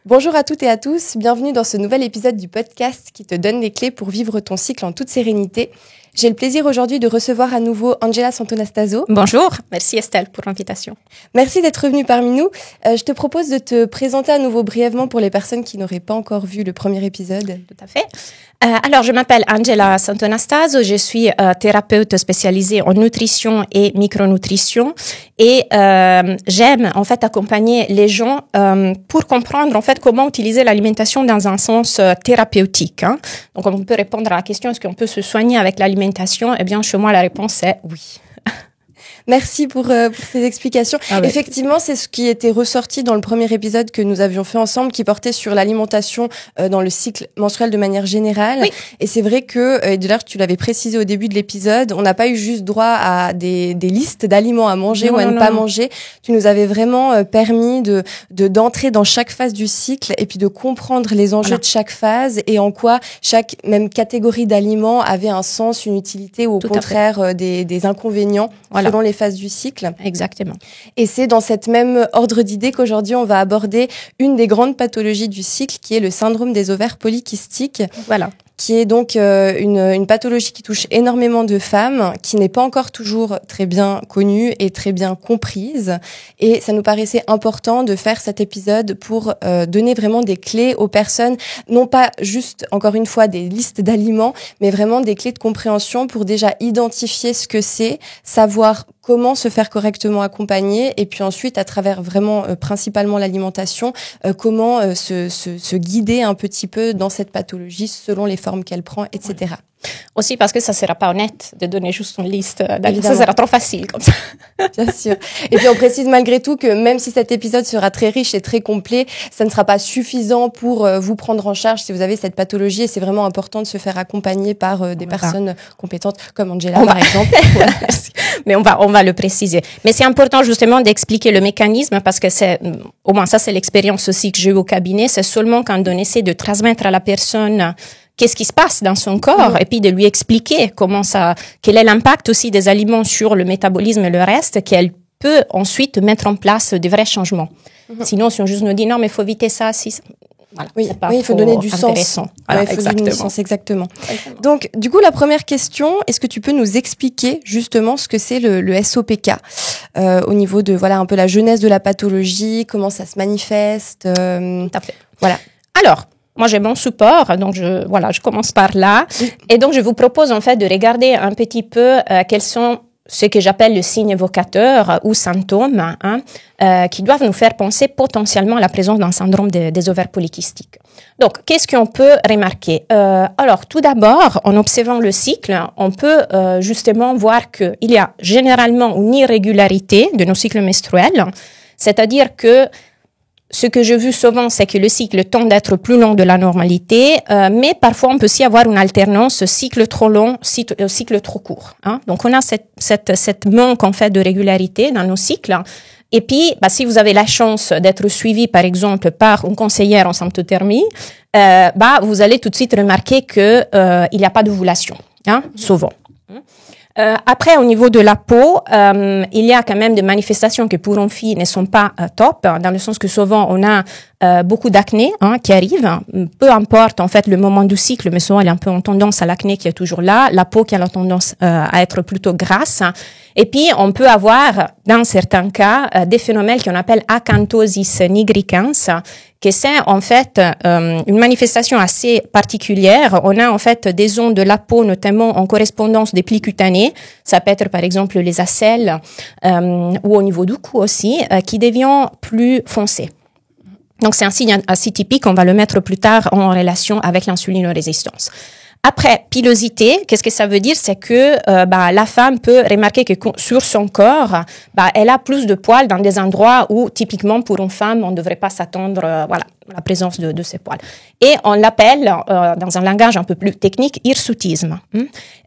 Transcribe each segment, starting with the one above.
Bonjour à toutes et à tous, bienvenue dans ce nouvel épisode du podcast qui te donne les clés pour vivre ton cycle en toute sérénité. J'ai le plaisir aujourd'hui de recevoir à nouveau Angela Santonastaso. Bonjour, merci Estelle pour l'invitation. Merci d'être venue parmi nous. Je te propose de te présenter à nouveau brièvement pour les personnes qui n'auraient pas encore vu le premier épisode. Tout à fait. Alors, je m'appelle Angela Santonastaso, je suis thérapeute spécialisée en nutrition et micronutrition et j'aime en fait accompagner les gens pour comprendre en fait comment utiliser l'alimentation dans un sens thérapeutique. Hein. Donc, on peut répondre à la question est-ce qu'on peut se soigner avec l'alimentation? Eh bien, chez moi, la réponse est oui. Merci pour ces explications. Effectivement, c'est ce qui était ressorti dans le premier épisode que nous avions fait ensemble, qui portait sur l'alimentation dans le cycle menstruel de manière générale. Oui. Et c'est vrai que, et d'ailleurs tu l'avais précisé au début de l'épisode, on n'a pas eu juste droit à des listes d'aliments à manger ou à ne pas manger. Tu nous avais vraiment permis d'entrer dans chaque phase du cycle et puis de comprendre les enjeux de chaque phase et en quoi chaque même catégorie d'aliments avait un sens, une utilité ou au contraire des inconvénients selon les phases du cycle. Exactement. Et c'est dans cette même ordre d'idée qu'aujourd'hui, on va aborder une des grandes pathologies du cycle, qui est le syndrome des ovaires polykystiques. Voilà. Qui est donc une pathologie qui touche énormément de femmes, qui n'est pas encore toujours très bien connue et très bien comprise. Et ça nous paraissait important de faire cet épisode pour donner vraiment des clés aux personnes, non pas juste, encore une fois, des listes d'aliments, mais vraiment des clés de compréhension pour déjà identifier ce que c'est, savoir comment se faire correctement accompagner et puis ensuite, à travers vraiment principalement l'alimentation, comment se guider un petit peu dans cette pathologie selon les formes qu'elle prend, etc. Aussi parce que ça ne sera pas honnête de donner juste une liste d'aliments. Ça sera trop facile comme ça. Bien sûr. Et puis on précise malgré tout que même si cet épisode sera très riche et très complet, ça ne sera pas suffisant pour vous prendre en charge si vous avez cette pathologie. Et c'est vraiment important de se faire accompagner par des personnes compétentes comme Angela, par exemple. Mais on va le préciser. Mais c'est important justement d'expliquer le mécanisme parce que c'est, au moins ça c'est l'expérience aussi que j'ai eue au cabinet, c'est seulement quand on essaie de transmettre à la personne qu'est-ce qui se passe dans son corps et puis de lui expliquer quel est l'impact aussi des aliments sur le métabolisme et le reste, qu'elle peut ensuite mettre en place des vrais changements. Sinon, si on juste nous dit non, mais il faut éviter ça, voilà, oui, il faut donner du sens. Voilà, il faut donner du sens, exactement. Donc, du coup, la première question, est-ce que tu peux nous expliquer justement ce que c'est le SOPK au niveau de un peu la genèse de la pathologie, comment ça se manifeste Tout à fait. Voilà. Alors, moi, j'ai mon support, donc je commence par là. Et donc, je vous propose en fait de regarder un petit peu quels sont ce que j'appelle le signe évocateur ou symptômes qui doivent nous faire penser potentiellement à la présence d'un syndrome des ovaires polykystiques. Donc, qu'est-ce qu'on peut remarquer? Alors, tout d'abord, en observant le cycle, on peut justement voir qu'il y a généralement une irrégularité de nos cycles menstruels, c'est-à-dire que ce que j'ai vu souvent, c'est que le cycle tend d'être plus long de la normalité, mais parfois on peut aussi avoir une alternance cycle trop long, cycle trop court. Hein. Donc on a cette manque en fait de régularité dans nos cycles. Et puis, si vous avez la chance d'être suivi, par exemple, par une conseillère en symptothermie, vous allez tout de suite remarquer que il n'y a pas d'ovulation, souvent. Après, au niveau de la peau, il y a quand même des manifestations qui pour une fille ne sont pas top, dans le sens que souvent on a beaucoup d'acné qui arrive, peu importe en fait le moment du cycle, mais souvent il y a un peu en tendance à l'acné qui est toujours là, la peau qui a la tendance à être plutôt grasse, et puis on peut avoir dans certains cas des phénomènes qu'on appelle acanthosis nigricans, que c'est en fait une manifestation assez particulière. On a en fait des zones de la peau, notamment en correspondance des plis cutanés, ça peut être par exemple les aisselles ou au niveau du cou aussi, qui deviennent plus foncés. Donc, c'est un signe assez typique. On va le mettre plus tard en relation avec l'insulinorésistance. Après, pilosité, qu'est-ce que ça veut dire? C'est que la femme peut remarquer que sur son corps, elle a plus de poils dans des endroits où, typiquement, pour une femme, on ne devrait pas s'attendre la présence de ces poils. Et on l'appelle, dans un langage un peu plus technique, hirsutisme.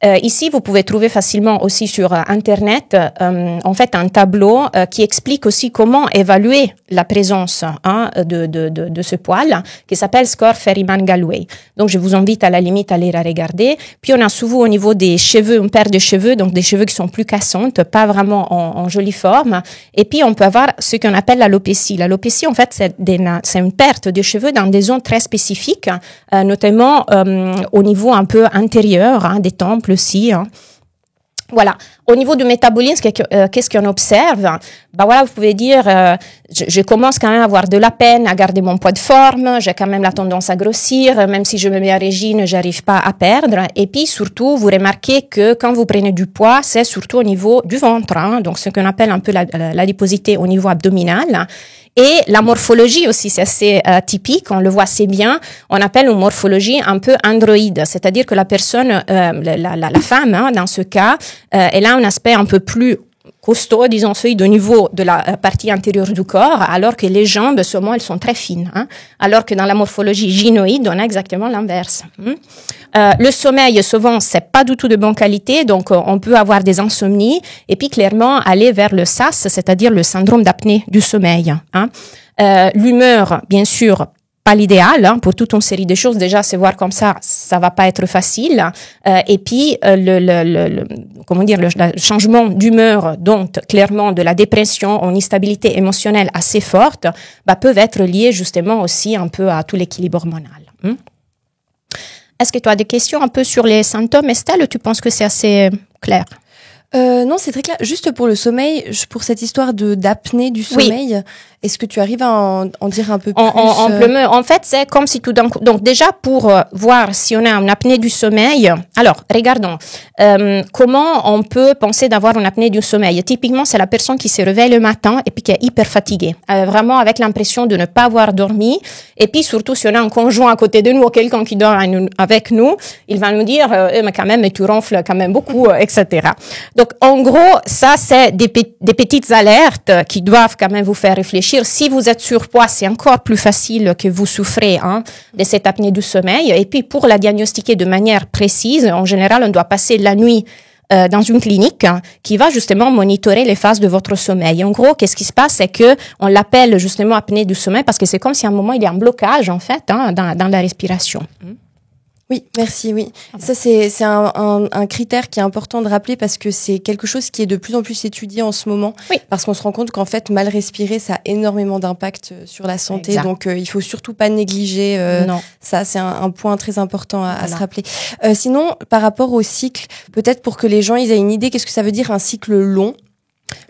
Ici, vous pouvez trouver facilement aussi sur Internet, en fait, un tableau qui explique aussi comment évaluer la présence de ce poil, qui s'appelle score Ferryman-Gallwey. Donc, je vous invite à la limite à aller à regarder. Puis, on a souvent au niveau des cheveux, une paire de cheveux, donc des cheveux qui sont plus cassantes, pas vraiment en jolie forme. Et puis, on peut avoir ce qu'on appelle l'alopécie. L'alopécie, en fait, c'est une perte perte de cheveux dans des zones très spécifiques, notamment au niveau un peu intérieur, des tempes aussi. Voilà. Au niveau du métabolisme, qu'est-ce qu'on observe? Bah voilà, vous pouvez dire, je commence quand même à avoir de la peine à garder mon poids de forme, j'ai quand même la tendance à grossir, même si je me mets à régime, j'arrive pas à perdre. Et puis surtout, vous remarquez que quand vous prenez du poids, c'est surtout au niveau du ventre, donc ce qu'on appelle un peu l'adiposité au niveau abdominal. Et la morphologie aussi, c'est assez typique, on le voit assez bien. On appelle une morphologie un peu androïde, c'est-à-dire que la personne, la femme, dans ce cas, elle a un aspect un peu plus costaud, disons, au niveau de la partie intérieure du corps, alors que les jambes, seulement, elles sont très fines. Alors que dans la morphologie gynoïde, on a exactement l'inverse. Le sommeil, souvent, c'est pas du tout de bonne qualité, donc on peut avoir des insomnies, et puis clairement aller vers le SAS, c'est-à-dire le syndrome d'apnée du sommeil. L'humeur, bien sûr, pas l'idéal, pour toute une série de choses. Déjà, se voir comme ça va pas être facile. Et puis, le changement d'humeur, donc clairement de la dépression, une instabilité émotionnelle assez forte, peuvent être liés justement aussi un peu à tout l'équilibre hormonal. Est-ce que tu as des questions un peu sur les symptômes, Estelle, ou tu penses que c'est assez clair? Non, c'est très clair. Juste pour le sommeil, pour cette histoire d'apnée du sommeil, oui. Est-ce que tu arrives à en dire un peu plus? En fait, c'est comme si tout d'un coup... Donc déjà, pour voir si on a une apnée du sommeil, alors, regardons. Comment on peut penser d'avoir une apnée du sommeil? Typiquement, c'est la personne qui se réveille le matin et puis qui est hyper fatiguée. Vraiment avec l'impression de ne pas avoir dormi. Et puis surtout, si on a un conjoint à côté de nous ou quelqu'un qui dort avec nous, il va nous dire mais quand même, tu ronfles quand même beaucoup, etc. Donc, en gros, ça, c'est des petites alertes qui doivent quand même vous faire réfléchir. Si vous êtes surpoids, c'est encore plus facile que vous souffrez de cette apnée du sommeil. Et puis, pour la diagnostiquer de manière précise, en général, on doit passer la nuit dans une clinique qui va justement monitorer les phases de votre sommeil. En gros, qu'est-ce qui se passe? C'est que on l'appelle justement apnée du sommeil parce que c'est comme si à un moment, il y a un blocage, en fait, dans la respiration. Oui, merci, oui. Ça, c'est un critère qui est important de rappeler parce que c'est quelque chose qui est de plus en plus étudié en ce moment. Oui. Parce qu'on se rend compte qu'en fait, mal respirer, ça a énormément d'impact sur la santé. Exact. Donc, il faut surtout pas négliger ça. C'est un point très important à se rappeler. Sinon, par rapport au cycle, peut-être pour que les gens ils aient une idée, qu'est-ce que ça veut dire un cycle long?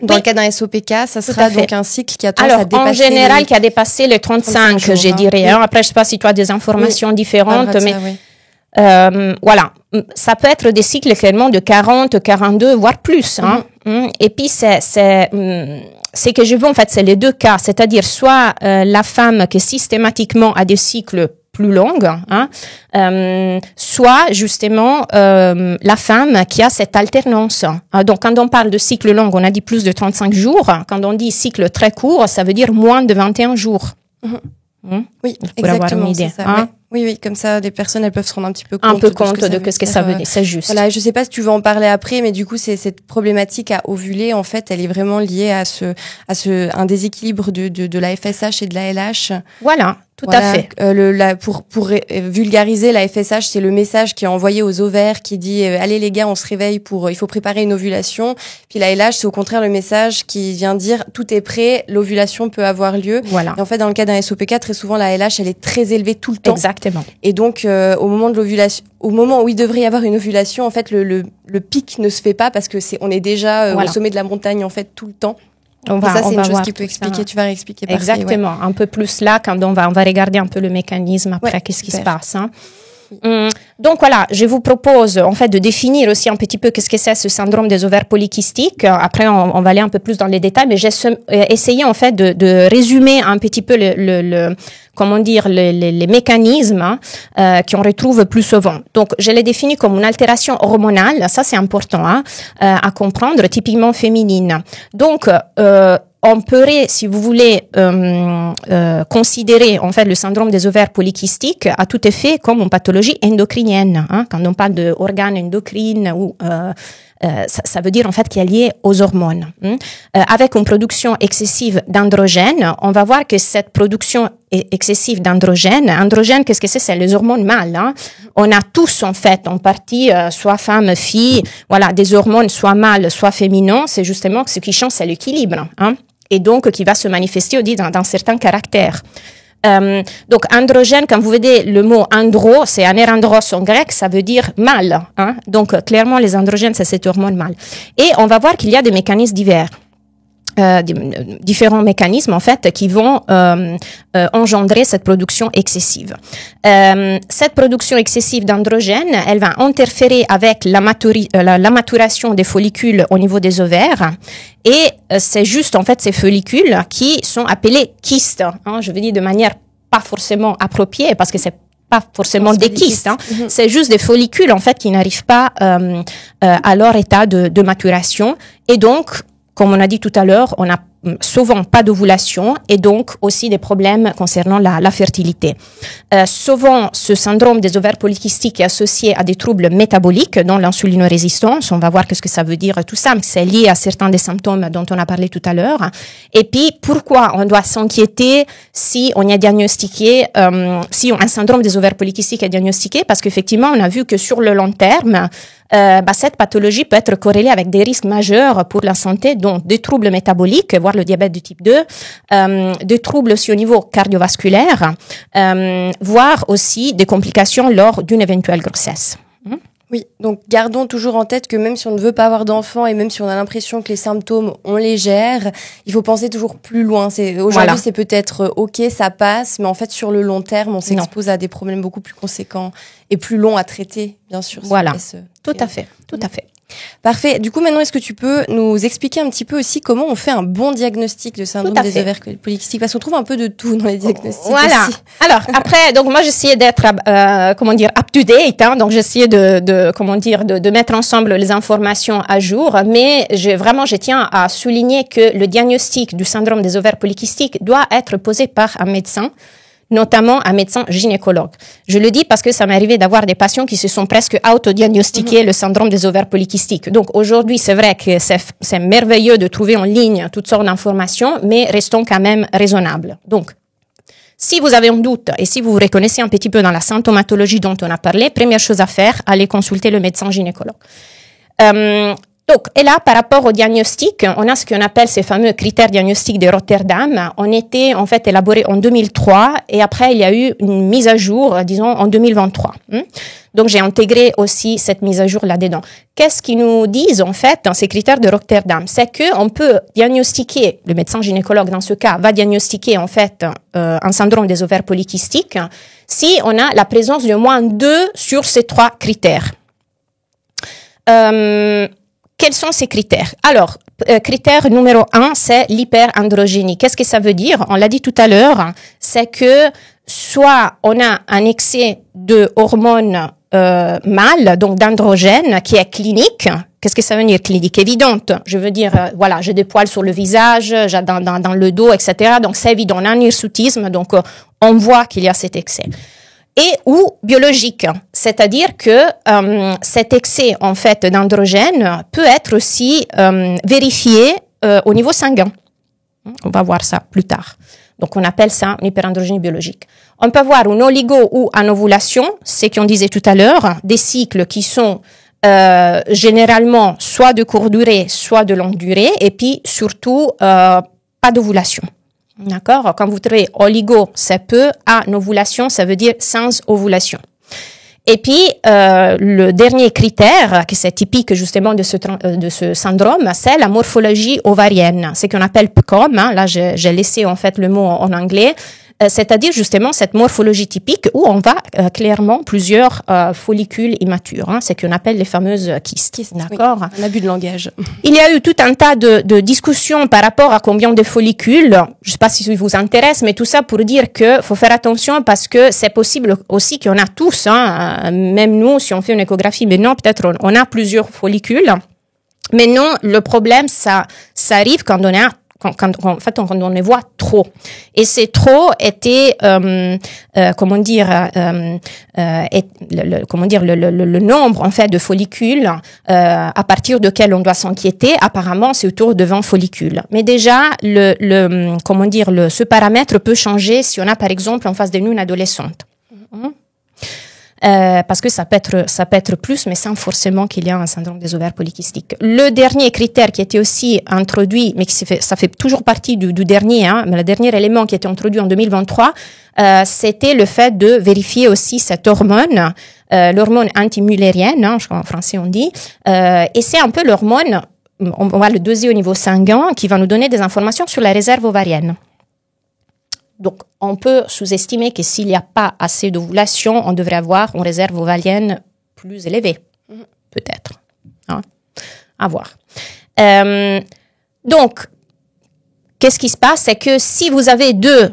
Dans le cas d'un SOPK, ça sera donc un cycle qui a tendance à dépasser... en général, qui a dépassé les 35 jours, je dirais. Oui. Après, je sais pas si tu as des informations différentes, mais... Oui. Voilà, ça peut être des cycles clairement de 40, 42, voire plus. Et puis c'est que je veux en fait, c'est les deux cas, c'est-à-dire soit la femme qui systématiquement a des cycles plus longs, soit justement la femme qui a cette alternance. Donc quand on parle de cycle long, on a dit plus de 35 jours. Quand on dit cycle très court, ça veut dire moins de 21 jours. Oui, exactement, c'est ça. Ouais. Oui, comme ça, les personnes, elles peuvent se rendre un petit peu compte de ce que ça veut dire. C'est juste. Voilà, je sais pas si tu veux en parler après, mais du coup, c'est cette problématique à ovuler, en fait, elle est vraiment liée à un déséquilibre de la FSH et de la LH. Voilà. Tout à fait. Pour vulgariser, la FSH, c'est le message qui est envoyé aux ovaires qui dit allez les gars, on se réveille il faut préparer une ovulation. Puis la LH, c'est au contraire le message qui vient dire tout est prêt, l'ovulation peut avoir lieu. Voilà. Et en fait, dans le cas d'un SOPK, très souvent la LH, elle est très élevée tout le temps. Exactement. Et donc au moment de l'ovulation, au moment où il devrait y avoir une ovulation, en fait, le pic ne se fait pas parce que on est déjà au sommet de la montagne en fait tout le temps. Ça, c'est une chose qui peut expliquer. Tu vas réexpliquer. Exactement. Ouais. Un peu plus là, quand on va regarder un peu le mécanisme après, qu'est-ce qui se passe. Donc voilà, je vous propose en fait de définir aussi un petit peu qu'est-ce que c'est ce syndrome des ovaires polykystiques. Après, on va aller un peu plus dans les détails, mais j'ai essayé en fait de résumer un petit peu les mécanismes qu'on retrouve plus souvent. Donc, je les définis comme une altération hormonale. Ça, c'est important à comprendre, typiquement féminine. Donc, on pourrait, si vous voulez, considérer en fait le syndrome des ovaires polykystiques à tout effet comme une pathologie endocrinienne. Quand on parle d'organes endocrines ou ça veut dire en fait qu'il est lié aux hormones. Avec une production excessive d'androgènes, on va voir que cette production excessive d'androgènes, qu'est-ce que c'est? C'est les hormones mâles. On a tous en fait en partie, soit femme, fille, voilà, des hormones soit mâles, soit féminins. C'est justement ce qui change, c'est l'équilibre. Et donc qui va se manifester dans certains caractères. Donc androgène, quand vous voyez le mot andro, c'est anerandros en grec, ça veut dire mâle. Hein? Donc clairement, les androgènes, c'est cette hormone mâle. Et on va voir qu'il y a des mécanismes divers. Différents mécanismes en fait qui vont engendrer cette production excessive. Cette production excessive d'androgènes, elle va interférer avec la maturation des follicules au niveau des ovaires et c'est juste en fait ces follicules qui sont appelés kystes. Hein, je veux dire de manière pas forcément appropriée parce que c'est pas forcément des kystes, hein. C'est juste des follicules en fait qui n'arrivent pas à leur état de maturation et donc comme on a dit tout à l'heure, on a souvent pas d'ovulation et donc aussi des problèmes concernant la fertilité. Souvent, ce syndrome des ovaires polykystiques est associé à des troubles métaboliques, dont l'insulinorésistance. On va voir qu'est-ce que ça veut dire tout ça, mais c'est lié à certains des symptômes dont on a parlé tout à l'heure. Et puis, pourquoi on doit s'inquiéter si on est diagnostiqué, si un syndrome des ovaires polykystiques est diagnostiqué? Parce qu'effectivement, on a vu que sur le long terme, cette pathologie peut être corrélée avec des risques majeurs pour la santé, dont des troubles métaboliques, voire le diabète de type 2, des troubles aussi au niveau cardiovasculaire, voire aussi des complications lors d'une éventuelle grossesse. Oui, donc gardons toujours en tête que même si on ne veut pas avoir d'enfants et même si on a l'impression que les symptômes, on les gère, il faut penser toujours plus loin. Aujourd'hui, c'est peut-être OK, ça passe, mais en fait, sur le long terme, on s'expose à des problèmes beaucoup plus conséquents et plus longs à traiter, bien sûr. Voilà, tout à fait. Parfait. Du coup, maintenant, est-ce que tu peux nous expliquer un petit peu aussi comment on fait un bon diagnostic de syndrome des ovaires polykystiques? Parce qu'on trouve un peu de tout dans les diagnostics. Voilà. Aussi. Alors, après, donc moi, j'essayais d'être, up to date, hein. Donc, j'essayais de mettre ensemble les informations à jour. Mais je tiens à souligner que le diagnostic du syndrome des ovaires polykystiques doit être posé par un médecin, notamment un médecin gynécologue. Je le dis parce que ça m'est arrivé d'avoir des patients qui se sont presque auto-diagnostiqués le syndrome des ovaires polykystiques. Donc aujourd'hui, c'est vrai que c'est merveilleux de trouver en ligne toutes sortes d'informations, mais restons quand même raisonnables. Donc, si vous avez un doute et si vous vous reconnaissez un petit peu dans la symptomatologie dont on a parlé, première chose à faire, allez consulter le médecin gynécologue. Donc, et là, par rapport au diagnostic, on a ce qu'on appelle ces fameux critères diagnostiques de Rotterdam. On était, en fait, élaborés en 2003 et après, il y a eu une mise à jour, disons, en 2023. Donc, j'ai intégré aussi cette mise à jour là-dedans. Qu'est-ce qu'ils nous disent, en fait, dans ces critères de Rotterdam? C'est que on peut diagnostiquer, le médecin gynécologue, dans ce cas, va diagnostiquer, en fait, un syndrome des ovaires polykystiques si on a la présence de moins 2 sur ces 3 critères. Quels sont ces critères? Alors, critère numéro 1, c'est l'hyperandrogénie. Qu'est-ce que ça veut dire? On l'a dit tout à l'heure, c'est que soit on a un excès de hormones mâles, donc d'androgènes, qui est clinique. Qu'est-ce que ça veut dire clinique? Évidente. Je veux dire, voilà, j'ai des poils sur le visage, j'ai dans le dos, etc. Donc c'est évident, on a un hirsutisme, donc on voit qu'il y a cet excès. Et ou biologique, c'est-à-dire que cet excès en fait d'androgène peut être aussi vérifié au niveau sanguin. On va voir ça plus tard. Donc on appelle ça une hyperandrogénie biologique. On peut avoir une oligo ou une ovulation, c'est qu'on disait tout à l'heure, des cycles qui sont généralement soit de courte durée, soit de longue durée, et puis surtout pas d'ovulation. D'accord? Quand vous trouvez oligo, c'est peu, anovulation, ça veut dire sans ovulation. Et puis, le dernier critère, qui c'est typique justement de ce syndrome, c'est la morphologie ovarienne. C'est qu'on appelle PCOM, hein. Là, j'ai laissé en fait le mot en anglais. C'est-à-dire justement cette morphologie typique où on voit clairement plusieurs follicules immatures. Hein, c'est ce qu'on appelle les fameuses kystes. D'accord. Oui, un abus de langage. Il y a eu tout un tas de discussions par rapport à combien de follicules. Je ne sais pas si ça vous intéresse, mais tout ça pour dire que faut faire attention parce que c'est possible aussi qu'on a tous, hein, même nous, si on fait une échographie, mais non, peut-être on a plusieurs follicules. Mais non, le problème, ça arrive quand on a quand on les voit trop. Et ces trop étaient, le nombre, en fait, de follicules, à partir desquels on doit s'inquiéter, apparemment, c'est autour de 20 follicules. Mais déjà, ce paramètre peut changer si on a, par exemple, en face de nous une adolescente. parce que ça peut être plus, mais sans forcément qu'il y a un syndrome des ovaires polykystiques. Le dernier critère qui était aussi introduit, mais ça fait toujours partie du dernier, mais le dernier élément qui a été introduit en 2023, c'était le fait de vérifier aussi cette hormone, l'hormone antimullérienne, en français on dit, et c'est un peu l'hormone, on va le doser au niveau sanguin, qui va nous donner des informations sur la réserve ovarienne. Donc, on peut sous-estimer que s'il n'y a pas assez d'ovulation, on devrait avoir une réserve ovarienne plus élevée, peut-être. À voir. Donc, qu'est-ce qui se passe? C'est que si vous avez 2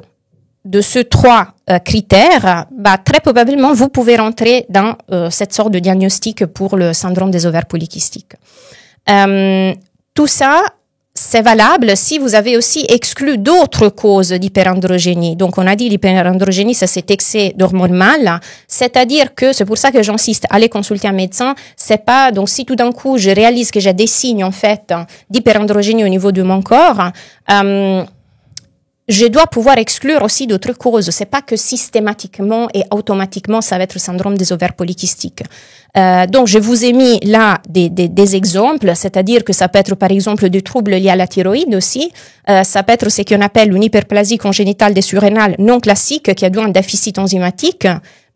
de ces 3 critères, très probablement, vous pouvez rentrer dans cette sorte de diagnostic pour le syndrome des ovaires polykystiques. Tout ça, c'est valable si vous avez aussi exclu d'autres causes d'hyperandrogénie. Donc, on a dit l'hyperandrogénie, c'est cet excès d'hormones mâles. C'est-à-dire que, c'est pour ça que j'insiste, allez consulter un médecin. C'est pas, donc si tout d'un coup, je réalise que j'ai des signes, en fait, d'hyperandrogénie au niveau de mon corps, je dois pouvoir exclure aussi d'autres causes. C'est pas que systématiquement et automatiquement ça va être le syndrome des ovaires polykystiques. Donc je vous ai mis là des exemples, c'est-à-dire que ça peut être par exemple des troubles liés à la thyroïde aussi. Ça peut être ce qu'on appelle une hyperplasie congénitale des surrénales non classique qui a dû un déficit enzymatique.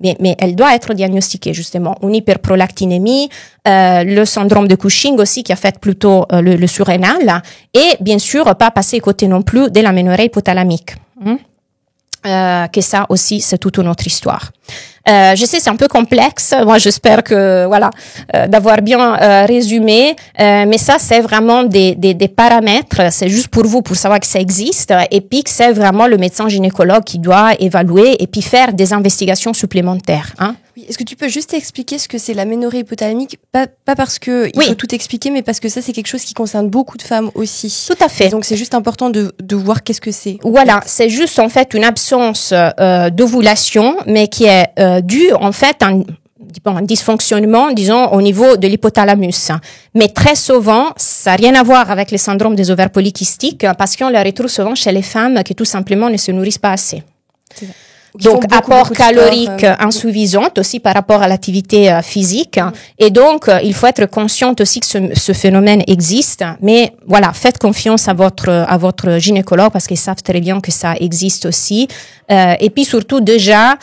Mais elle doit être diagnostiquée, justement. Une hyperprolactinémie, le syndrome de Cushing aussi, qui affecte plutôt le surrénal. Et, bien sûr, pas passer côté non plus de l'aménorrhée hypothalamique. Que ça aussi, c'est toute une autre histoire. Je sais, c'est un peu complexe. Moi, j'espère que, d'avoir bien résumé. Mais ça, c'est vraiment des paramètres. C'est juste pour vous, pour savoir que ça existe. Et puis que c'est vraiment le médecin gynécologue qui doit évaluer et puis faire des investigations supplémentaires. Oui, est-ce que tu peux juste expliquer ce que c'est l'aménorrhée hypothalamique? Pas parce que il faut tout expliquer, mais parce que ça, c'est quelque chose qui concerne beaucoup de femmes aussi. Tout à fait. Et donc, c'est juste important de voir qu'est-ce que c'est. Voilà, c'est juste en fait une absence d'ovulation, mais qui est due en fait à un dysfonctionnement, disons, au niveau de l'hypothalamus. Mais très souvent, ça n'a rien à voir avec le syndrome des ovaires polykystiques, parce qu'on le retrouve souvent chez les femmes qui tout simplement ne se nourrissent pas assez. Donc, apport calorique insuffisant aussi par rapport à l'activité physique. Et donc, il faut être consciente aussi que ce phénomène existe. Mais voilà, faites confiance à votre gynécologue parce qu'ils savent très bien que ça existe aussi. Et puis surtout déjà,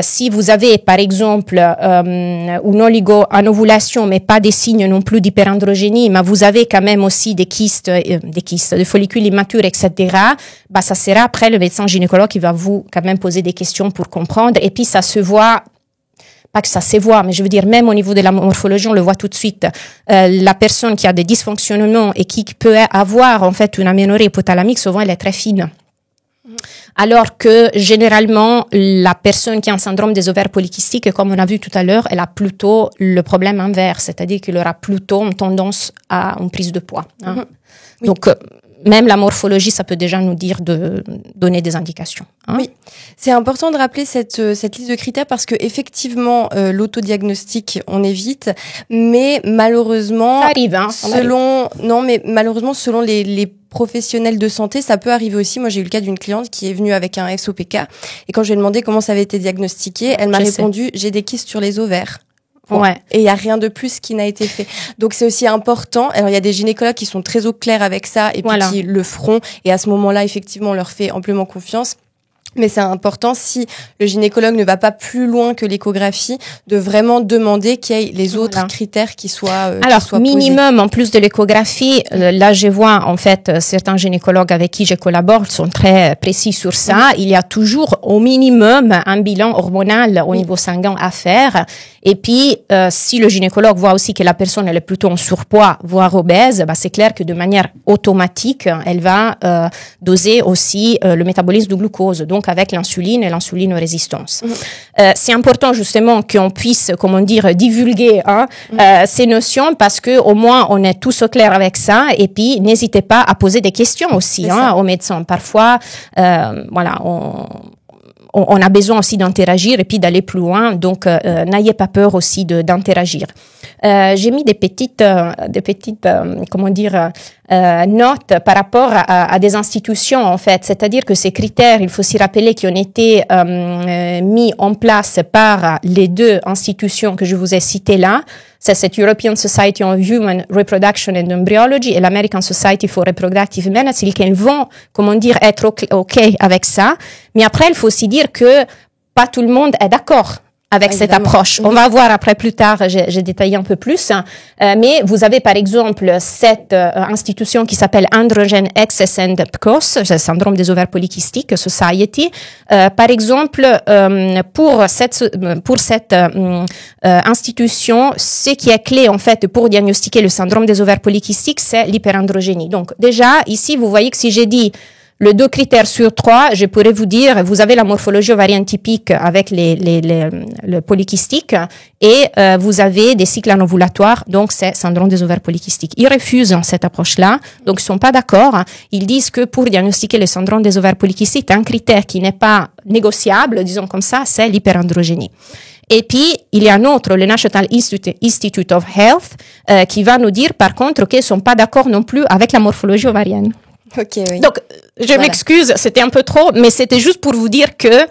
si vous avez par exemple une ovulation mais pas des signes non plus d'hyperandrogénie, mais vous avez quand même aussi des kystes, des follicules immatures, etc. Ça sera après le médecin gynécologue qui va vous quand même poser des questions pour comprendre. Et puis ça se voit. Pas que ça se voit, mais je veux dire, même au niveau de la morphologie, on le voit tout de suite. La personne qui a des dysfonctionnements et qui peut avoir, en fait, une aménorrhée hypothalamique, souvent, elle est très fine. Alors que, généralement, la personne qui a un syndrome des ovaires polykystiques, comme on a vu tout à l'heure, elle a plutôt le problème inverse, c'est-à-dire qu'elle aura plutôt une tendance à une prise de poids. Oui. Donc, même la morphologie, ça peut déjà nous dire de donner des indications. Oui, c'est important de rappeler cette liste de critères parce que effectivement, l'autodiagnostic, on évite, mais malheureusement, ça arrive, selon les professionnels de santé, ça peut arriver aussi. Moi, j'ai eu le cas d'une cliente qui est venue avec un SOPK et quand je lui ai demandé comment ça avait été diagnostiqué, elle m'a répondu « j'ai des kystes sur les ovaires ». Ouais. Et il y a rien de plus qui n'a été fait. Donc c'est aussi important. Alors il y a des gynécologues qui sont très au clair avec ça et puis qui le feront. Et à ce moment-là, effectivement, on leur fait amplement confiance. Mais c'est important, si le gynécologue ne va pas plus loin que l'échographie, de vraiment demander qu'il y ait les autres critères qui soient minimum, en plus de l'échographie, là je vois en fait certains gynécologues avec qui je collabore sont très précis sur ça. Il y a toujours au minimum un bilan hormonal au niveau sanguin à faire. Et puis, si le gynécologue voit aussi que la personne elle est plutôt en surpoids, voire obèse, c'est clair que de manière automatique, elle va doser aussi le métabolisme du glucose. Donc avec l'insuline et l'insulinorésistance. C'est important justement qu'on puisse, comment dire, divulguer ces notions parce que au moins on est tous au clair avec ça et puis n'hésitez pas à poser des questions aussi aux médecins. Parfois, on a besoin aussi d'interagir et puis d'aller plus loin. Donc, n'ayez pas peur aussi d'interagir. J'ai mis des petites notes par rapport à des institutions, en fait. C'est-à-dire que ces critères, il faut s'y rappeler qu'ils ont été mis en place par les deux institutions que je vous ai citées là. C'est cette European Society on Human Reproduction and Embryology et l'American Society for Reproductive Medicine, qu'ils vont, être OK avec ça. Mais après, il faut aussi dire que pas tout le monde est d'accord avec cette approche. On va voir après plus tard, j'ai détaillé un peu plus. Mais vous avez par exemple cette institution qui s'appelle Androgen Excess and PCOS, le syndrome des ovaires polykystiques Society. Par exemple, pour cette institution, ce qui est clé en fait pour diagnostiquer le syndrome des ovaires polykystiques, c'est l'hyperandrogénie. Donc déjà, ici, vous voyez que si j'ai dit le 2 critères sur 3, je pourrais vous dire, vous avez la morphologie ovarienne typique avec le polykystique et vous avez des cycles anovulatoires, donc c'est syndrome des ovaires polykystiques. Ils refusent cette approche-là, donc ils sont pas d'accord. Ils disent que pour diagnostiquer le syndrome des ovaires polykystiques, un critère qui n'est pas négociable, disons comme ça, c'est l'hyperandrogénie. Et puis, il y a un autre, le National Institute of Health, qui va nous dire par contre qu'ils sont pas d'accord non plus avec la morphologie ovarienne. Okay, oui. Donc, je m'excuse, c'était un peu trop, mais c'était juste pour vous dire que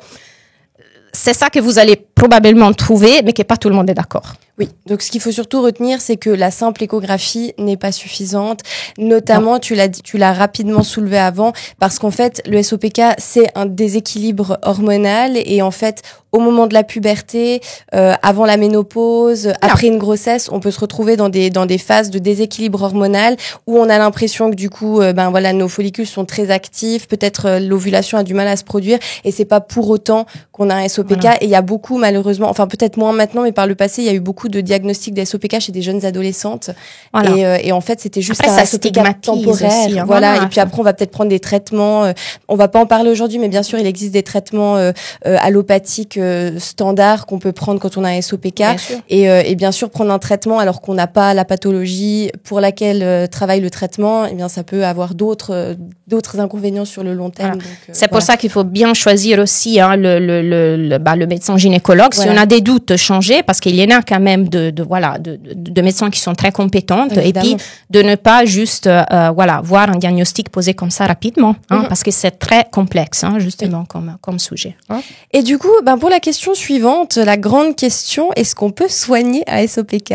c'est ça que vous allez probablement trouver, mais que pas tout le monde est d'accord. Oui, donc ce qu'il faut surtout retenir, c'est que la simple échographie n'est pas suffisante. Notamment, tu l'as rapidement soulevé avant, parce qu'en fait, le SOPK, c'est un déséquilibre hormonal et en fait, au moment de la puberté, avant la ménopause, après une grossesse, on peut se retrouver dans des phases de déséquilibre hormonal où on a l'impression que du coup, nos follicules sont très actifs, peut-être l'ovulation a du mal à se produire et c'est pas pour autant qu'on a un SOPK. Voilà. Et il y a beaucoup, malheureusement, enfin peut-être moins maintenant, mais par le passé, il y a eu beaucoup de diagnostics de SOPK chez des jeunes adolescentes. Voilà. Et en fait, c'était juste après, un SOPK temporaire. Aussi, hein. Voilà. Et puis après, on va peut-être prendre des traitements. On va pas en parler aujourd'hui, mais bien sûr, il existe des traitements allopathiques standards qu'on peut prendre quand on a un SOPK. Et bien sûr, prendre un traitement alors qu'on n'a pas la pathologie pour laquelle travaille le traitement, eh bien, ça peut avoir d'autres inconvénients sur le long terme. Voilà. C'est pour ça qu'il faut bien choisir aussi le médecin gynécologue. Voilà. Si on a des doutes, changer, parce qu'il y en a quand même de médecins qui sont très compétentes. Évidemment. Et puis de ne pas juste voir un diagnostic posé comme ça rapidement, parce que c'est très complexe, justement, comme sujet. Et du coup, pour la question suivante, la grande question, est-ce qu'on peut soigner un SOPK?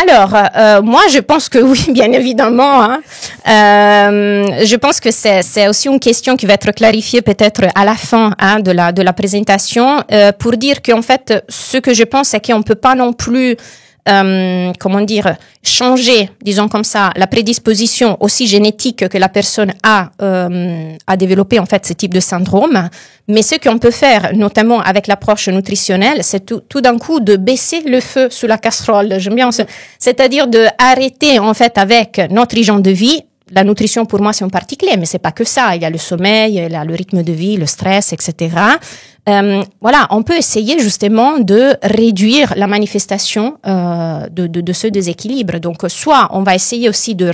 Alors, moi, je pense que oui, bien évidemment. Je pense que c'est aussi une question qui va être clarifiée peut-être à la fin de la présentation, pour dire qu'en fait, ce que je pense, c'est qu'on peut pas non plus changer, disons comme ça, la prédisposition aussi génétique que la personne a à développer en fait ce type de syndrome. Mais ce qu'on peut faire, notamment avec l'approche nutritionnelle, c'est tout d'un coup de baisser le feu sous la casserole. J'aime bien, c'est-à-dire de arrêter en fait avec notre hygiène de vie. La nutrition, pour moi, c'est une partie clé, mais c'est pas que ça. Il y a le sommeil, il y a le rythme de vie, le stress, etc. On peut essayer justement de réduire la manifestation de ce déséquilibre. Donc, soit on va essayer aussi de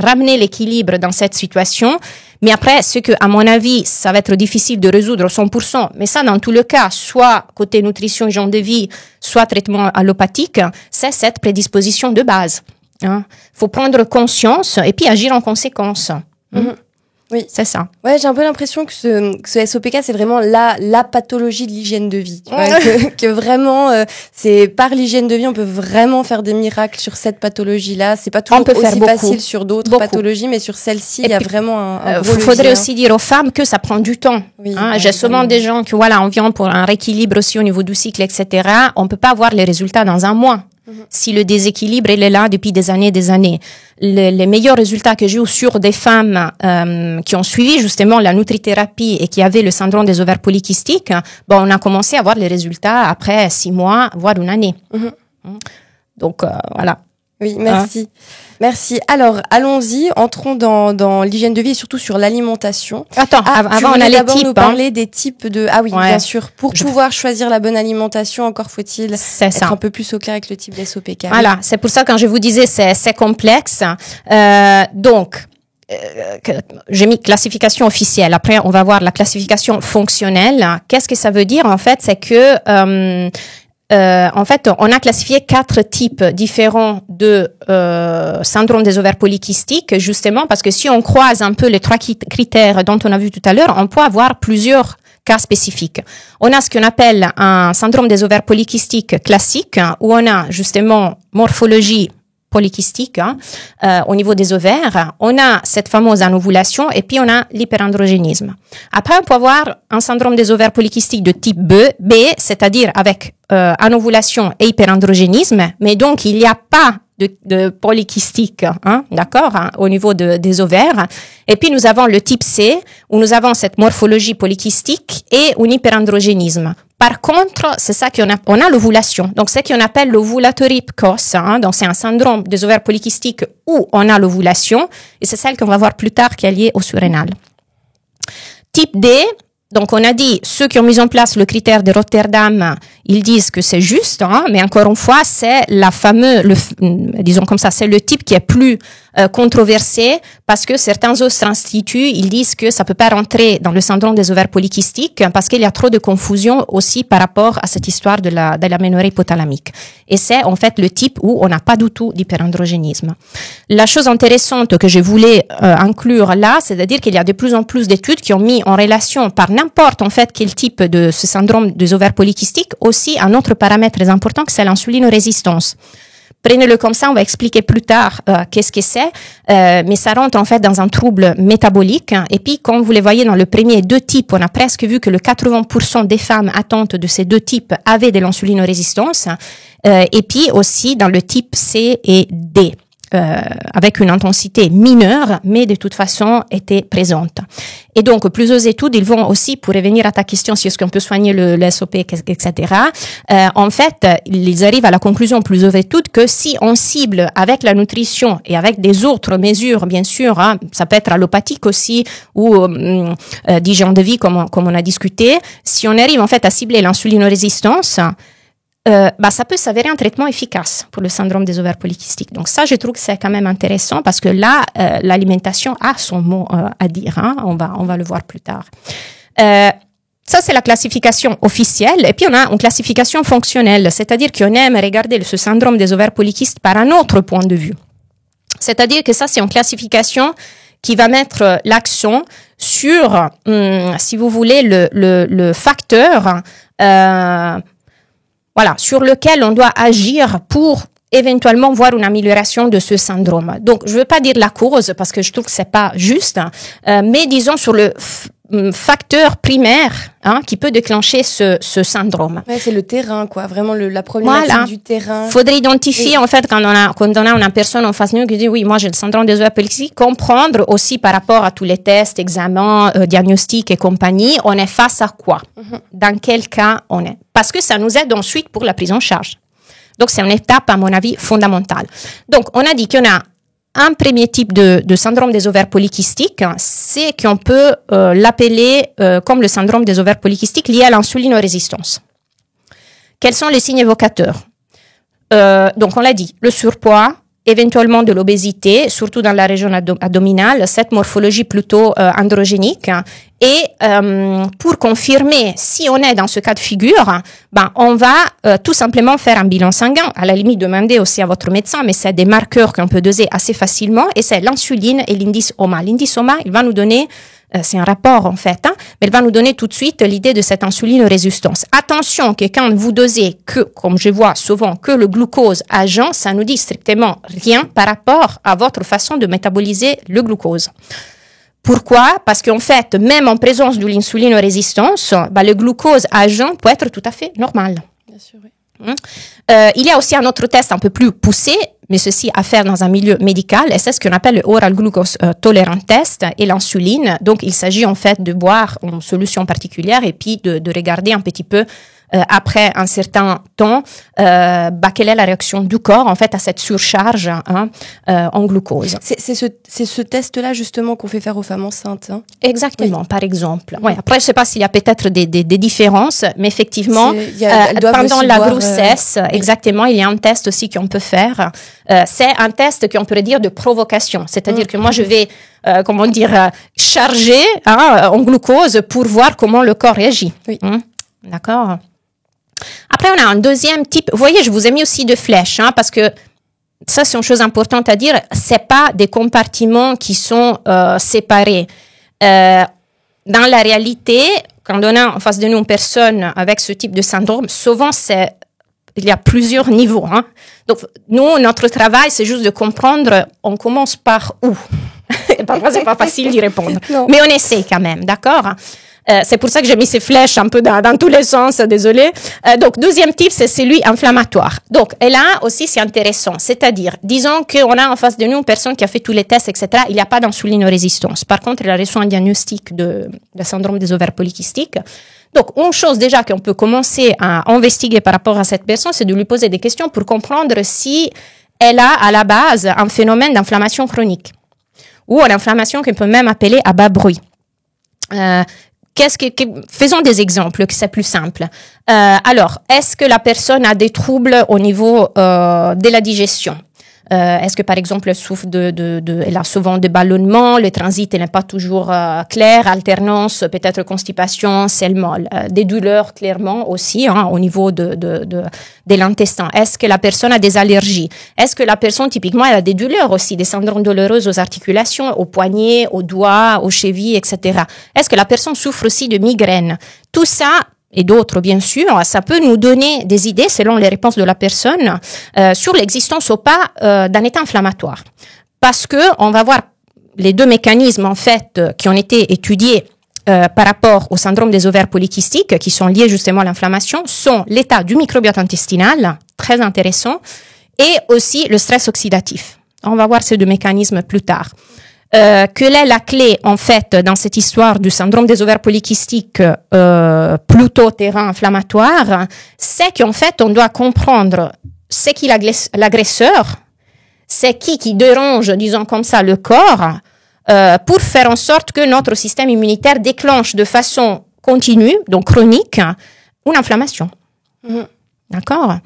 ramener l'équilibre dans cette situation, mais après, ce que, à mon avis, ça va être difficile de résoudre 100%. Mais ça, dans tout le cas, soit côté nutrition, hygiène de vie, soit traitement allopathique, c'est cette prédisposition de base. Faut prendre conscience et puis agir en conséquence. Oui, c'est ça. Ouais, j'ai un peu l'impression que ce SOPK, c'est vraiment la pathologie de l'hygiène de vie. Que vraiment, c'est par l'hygiène de vie, on peut vraiment faire des miracles sur cette pathologie-là. C'est pas toujours aussi facile sur d'autres pathologies, mais sur celle-ci, il y a vraiment un gros faudrait aussi dire aux femmes que ça prend du temps. Oui, j'ai souvent des gens que on vient pour un rééquilibre aussi au niveau du cycle, etc. On peut pas avoir les résultats dans un mois. Si le déséquilibre il est là depuis des années, les meilleurs résultats que j'ai eu sur des femmes qui ont suivi justement la nutrithérapie et qui avaient le syndrome des ovaires polykystiques, on a commencé à voir les résultats après 6 mois, voire une année. Donc voilà. Oui, merci. Merci. Alors, allons-y, entrons dans l'hygiène de vie et surtout sur l'alimentation. Attends, avant on a les types. Nous parler des types de... Ah oui, bien sûr. Pour pouvoir choisir la bonne alimentation, encore faut-il être un peu plus au clair avec le type d'SOPK. Voilà, c'est pour ça que quand je vous disais c'est complexe. Donc, j'ai mis classification officielle. Après, on va voir la classification fonctionnelle. Qu'est-ce que ça veut dire en fait? C'est que en fait, on a classifié 4 types différents de syndrome des ovaires polykystiques, justement parce que si on croise un peu les 3 critères dont on a vu tout à l'heure, on peut avoir plusieurs cas spécifiques. On a ce qu'on appelle un syndrome des ovaires polykystiques classique, où on a justement morphologie polykystique au niveau des ovaires. On a cette fameuse anovulation et puis on a l'hyperandrogénisme. Après, on peut avoir un syndrome des ovaires polykystiques de type B, c'est-à-dire avec anovulation et hyperandrogénisme, mais donc il n'y a pas de polykystique, d'accord, au niveau des ovaires. Et puis nous avons le type C, où nous avons cette morphologie polykystique et un hyperandrogénisme. Par contre, c'est ça qu'on a, on a l'ovulation. Donc, c'est ce qu'on appelle l'ovulatorie précoce. Donc, c'est un syndrome des ovaires polykystiques où on a l'ovulation. Et c'est celle qu'on va voir plus tard qui est liée au surrénal. Type D. Donc, on a dit, ceux qui ont mis en place le critère de Rotterdam, ils disent que c'est juste, mais encore une fois, c'est la fameuse, disons comme ça, c'est le type qui est plus controversé parce que certains autres instituts, ils disent que ça peut pas rentrer dans le syndrome des ovaires polykystiques parce qu'il y a trop de confusion aussi par rapport à cette histoire de l'aménorrhée hypothalamique. Et c'est en fait le type où on n'a pas du tout d'hyperandrogénisme. La chose intéressante que je voulais inclure là, c'est-à-dire qu'il y a de plus en plus d'études qui ont mis en relation par n'importe en fait quel type de ce syndrome des ovaires polykystiques aussi un autre paramètre très important que c'est l'insulinorésistance. Prenez-le comme ça, on va expliquer plus tard qu'est-ce que c'est, mais ça rentre en fait dans un trouble métabolique. Et puis, comme vous les voyez dans le premier 2 types, on a presque vu que le 80% des femmes atteintes de ces 2 types avaient de l'insulinorésistance. Et puis aussi dans le type C et D. Avec une intensité mineure, mais de toute façon était présente. Et donc, plusieurs études, ils vont aussi, pour revenir à ta question, si est-ce qu'on peut soigner le SOP, etc., en fait, ils arrivent à la conclusion, plusieurs études, que si on cible avec la nutrition et avec des autres mesures, bien sûr, ça peut être allopathique aussi, ou d'hygiène de vie, comme on a discuté, si on arrive en fait à cibler l'insulinorésistance, ça peut s'avérer un traitement efficace pour le syndrome des ovaires polykystiques. Donc ça, je trouve que c'est quand même intéressant parce que là, l'alimentation a son mot à dire. On va le voir plus tard. Ça, c'est la classification officielle. Et puis, on a une classification fonctionnelle, c'est-à-dire qu'on aime regarder ce syndrome des ovaires polykystes par un autre point de vue. C'est-à-dire que ça, c'est une classification qui va mettre l'accent sur, si vous voulez, le facteur sur lequel on doit agir pour éventuellement voir une amélioration de ce syndrome. Donc, je veux pas dire la cause parce que je trouve que c'est pas juste, mais disons sur le facteur primaire qui peut déclencher ce syndrome. Ouais, c'est le terrain, quoi. Vraiment la problématique du terrain. Faudrait identifier, en fait, quand on a une personne en face de nous qui dit oui, moi j'ai le syndrome des ovaires polykystiques, comprendre aussi par rapport à tous les tests, examens, diagnostics et compagnie, on est face à quoi? Dans quel cas on est? Parce que ça nous aide ensuite pour la prise en charge. Donc, c'est une étape, à mon avis, fondamentale. Donc, on a dit qu'on a un premier type de syndrome des ovaires polykystiques, c'est qu'on peut l'appeler comme le syndrome des ovaires polykystiques lié à l'insulinorésistance. Quels sont les signes évocateurs? Donc, on l'a dit, le surpoids, éventuellement de l'obésité, surtout dans la région abdominale, cette morphologie plutôt androgénique. Et pour confirmer si on est dans ce cas de figure, on va tout simplement faire un bilan sanguin. À la limite, demander aussi à votre médecin, mais c'est des marqueurs qu'on peut doser assez facilement, et c'est l'insuline et l'indice OMA. L'indice OMA, il va nous donner, c'est un rapport en fait, mais il va nous donner tout de suite l'idée de cette insulinorésistance. Attention que quand vous dosez que, comme je vois souvent, que le glucose à jeun, ça nous dit strictement rien par rapport à votre façon de métaboliser le glucose. Pourquoi? Parce qu'en fait, même en présence de l'insulinorésistance, le glucose à jeun peut être tout à fait normal. Bien sûr, oui. Il y a aussi un autre test un peu plus poussé, mais ceci à faire dans un milieu médical, et c'est ce qu'on appelle le Oral Glucose Tolerant Test et l'insuline. Donc, il s'agit en fait de boire une solution particulière et puis de regarder un petit peu après un certain temps, quelle est la réaction du corps en fait à cette surcharge en glucose. C'est ce test-là justement qu'on fait faire aux femmes enceintes. Hein. Exactement, par exemple. Ouais, après, je sais pas s'il y a peut-être des différences, mais effectivement, pendant la grossesse, exactement, il y a un test aussi qu'on peut faire. C'est un test qu'on pourrait dire de provocation, c'est-à-dire que moi je vais charger en glucose pour voir comment le corps réagit. Oui. D'accord. Après, on a un deuxième type. Vous voyez, je vous ai mis aussi deux flèches, parce que ça, c'est une chose importante à dire. C'est pas des compartiments qui sont séparés. Dans la réalité, quand on a en face de nous une personne avec ce type de syndrome, souvent il y a plusieurs niveaux. Donc, nous, notre travail, c'est juste de comprendre, on commence par où. Parfois, c'est pas facile d'y répondre. Non. Mais on essaie quand même, d'accord? C'est pour ça que j'ai mis ces flèches un peu dans tous les sens, désolé. Donc, deuxième type, c'est celui inflammatoire. Donc, et là aussi, c'est intéressant. C'est-à-dire, disons qu'on a en face de nous une personne qui a fait tous les tests, etc. Il n'y a pas d'insulinorésistance. Par contre, elle a reçu un diagnostic de syndrome des ovaires polykystiques. Donc, une chose déjà qu'on peut commencer à investiguer par rapport à cette personne, c'est de lui poser des questions pour comprendre si elle a à la base un phénomène d'inflammation chronique ou une inflammation qu'on peut même appeler à bas bruit. Faisons des exemples, que c'est plus simple. Alors, est-ce que la personne a des troubles au niveau de la digestion? Est-ce que, par exemple, elle souffre elle a souvent des ballonnements, le transit n'est pas toujours clair, alternance, peut-être constipation, selle molle, des douleurs clairement aussi au niveau de l'intestin. Est-ce que la personne a des allergies? Est-ce que la personne, typiquement, elle a des douleurs aussi, des syndromes douloureux aux articulations, aux poignets, aux doigts, aux chevilles, etc. Est-ce que la personne souffre aussi de migraines? Tout ça, et d'autres, bien sûr, ça peut nous donner des idées, selon les réponses de la personne, sur l'existence ou pas d'un état inflammatoire. Parce que on va voir les deux mécanismes, en fait, qui ont été étudiés par rapport au syndrome des ovaires polykystiques, qui sont liés justement à l'inflammation, sont l'état du microbiote intestinal, très intéressant, et aussi le stress oxydatif. On va voir ces deux mécanismes plus tard. Quelle est la clé, en fait, dans cette histoire du syndrome des ovaires polykystiques plutôt terrain inflammatoire? C'est qu'en fait, on doit comprendre c'est qui l'agresseur, c'est qui dérange, disons comme ça, le corps, pour faire en sorte que notre système immunitaire déclenche de façon continue, donc chronique, une inflammation. Mmh. D'accord?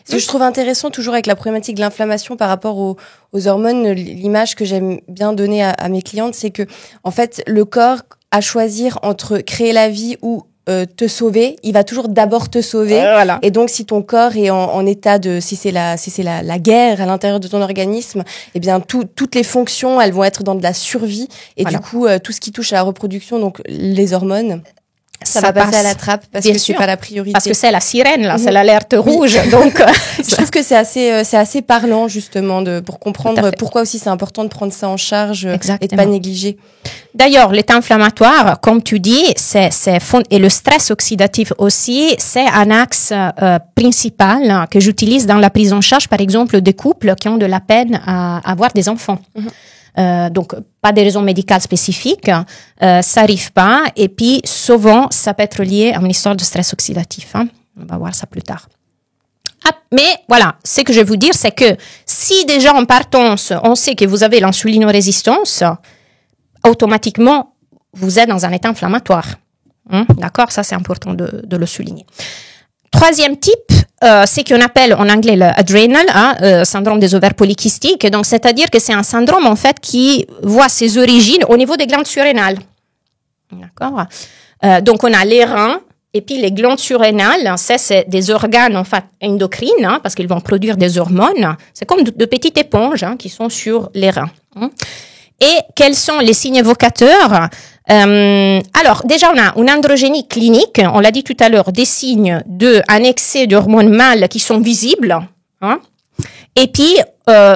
Ce que je trouve intéressant toujours avec la problématique de l'inflammation par rapport aux hormones, l'image que j'aime bien donner à mes clientes, c'est que en fait le corps à choisir entre créer la vie ou te sauver, il va toujours d'abord te sauver. Voilà. Et donc si ton corps est en état de si c'est la guerre à l'intérieur de ton organisme, eh bien toutes les fonctions elles vont être dans de la survie et voilà. Du coup tout ce qui touche à la reproduction, donc les hormones, ça va passer à la trappe parce que c'est pas la priorité. Parce que c'est la sirène, là, c'est l'alerte rouge. Donc, je trouve que c'est assez parlant, justement, pour comprendre pourquoi aussi c'est important de prendre ça en charge. Exactement. Et de pas négliger. D'ailleurs, l'état inflammatoire, comme tu dis, et le stress oxydatif aussi, c'est un axe principal que j'utilise dans la prise en charge, par exemple, des couples qui ont de la peine à avoir des enfants. Mm-hmm. Donc, pas des raisons médicales spécifiques, ça arrive pas. Et puis, souvent, ça peut être lié à une histoire de stress oxydatif. On va voir ça plus tard. Mais voilà, ce que je vais vous dire, c'est que si déjà en partance, on sait que vous avez l'insulinorésistance, automatiquement, vous êtes dans un état inflammatoire. D'accord? Ça, c'est important de le souligner. Troisième type, c'est qu'on appelle en anglais le adrenal, syndrome des ovaires polykystiques. Donc, c'est-à-dire que c'est un syndrome, en fait, qui voit ses origines au niveau des glandes surrénales. D'accord? Donc, on a les reins et puis les glandes surrénales. C'est des organes, en fait, endocrines, parce qu'ils vont produire des hormones. C'est comme de petites éponges qui sont sur les reins. Et quels sont les signes évocateurs? Alors, déjà, on a une androgénie clinique, on l'a dit tout à l'heure, des signes d'un excès d'hormones mâles qui sont visibles. Et puis,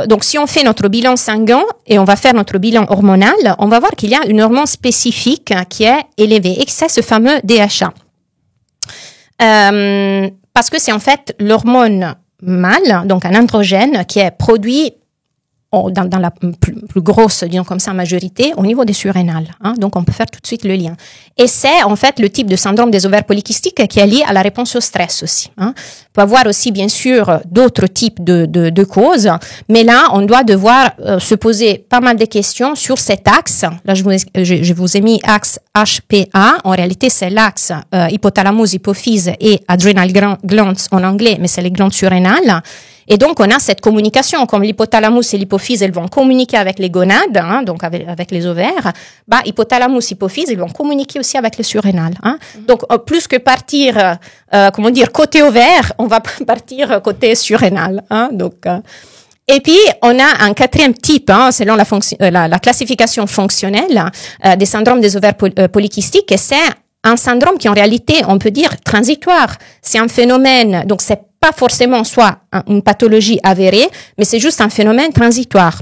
donc, si on fait notre bilan sanguin et on va faire notre bilan hormonal, on va voir qu'il y a une hormone spécifique qui est élevée et que c'est ce fameux DHA. Parce que c'est en fait l'hormone mâle, donc un androgène, qui est produit dans la plus grosse, disons comme ça, majorité, au niveau des surrénales. Donc, on peut faire tout de suite le lien. Et c'est en fait le type de syndrome des ovaires polykystiques qui est lié à la réponse au stress aussi. On peut avoir aussi, bien sûr, d'autres types de causes, mais là, on doit devoir se poser pas mal de questions sur cet axe. Là, je vous ai mis axe HPA. En réalité, c'est l'axe hypothalamus, hypophyse et adrenal glands en anglais, mais c'est les glandes surrénales. Et donc, on a cette communication, comme l'hypothalamus et l'hypophyse, elles vont communiquer avec les gonades, donc avec les ovaires. Hypothalamus, hypophyse, ils vont communiquer aussi avec les surrénales. Donc, plus que partir, côté ovaire, on va partir côté surrénal. Et puis, on a un quatrième type, selon la classification fonctionnelle des syndromes des ovaires polykystiques, et c'est un syndrome qui, en réalité, on peut dire transitoire. C'est un phénomène, donc c'est pas forcément soit une pathologie avérée, mais c'est juste un phénomène transitoire.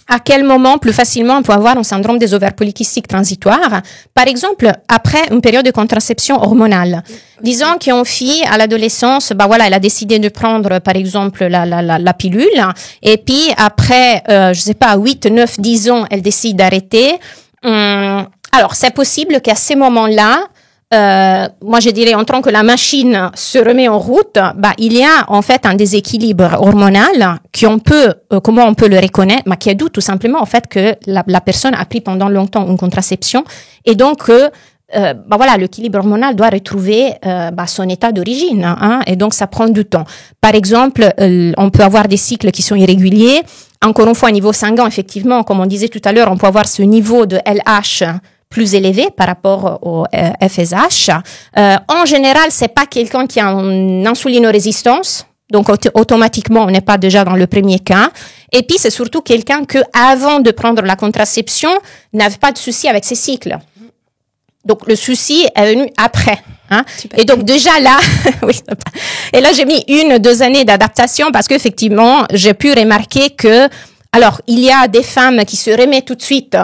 À quel moment, plus facilement, on peut avoir un syndrome des ovaires polykystiques transitoire? Par exemple, après une période de contraception hormonale. Disons qu'une fille, à l'adolescence, elle a décidé de prendre, par exemple, la pilule, et puis après, 8, 9, 10 ans, elle décide d'arrêter. Alors, c'est possible qu'à ces moments-là, moi je dirais en tant que la machine se remet en route, il y a en fait un déséquilibre hormonal comment on peut le reconnaître, qui est dû tout simplement en fait que la personne a pris pendant longtemps une contraception et donc l'équilibre hormonal doit retrouver son état d'origine, et donc ça prend du temps. Par exemple, on peut avoir des cycles qui sont irréguliers. Encore une fois, au niveau sanguin, effectivement, comme on disait tout à l'heure, on peut avoir ce niveau de LH plus élevé par rapport au FSH. En général, c'est pas quelqu'un qui a une insulinorésistance, donc automatiquement, on n'est pas déjà dans le premier cas. Et puis, c'est surtout quelqu'un que, avant de prendre la contraception, n'avait pas de souci avec ses cycles. Donc, le souci est venu après. Et donc, déjà là, oui. Et là, j'ai mis 1-2 années d'adaptation parce qu'effectivement, j'ai pu remarquer que, alors, il y a des femmes qui se remettent tout de suite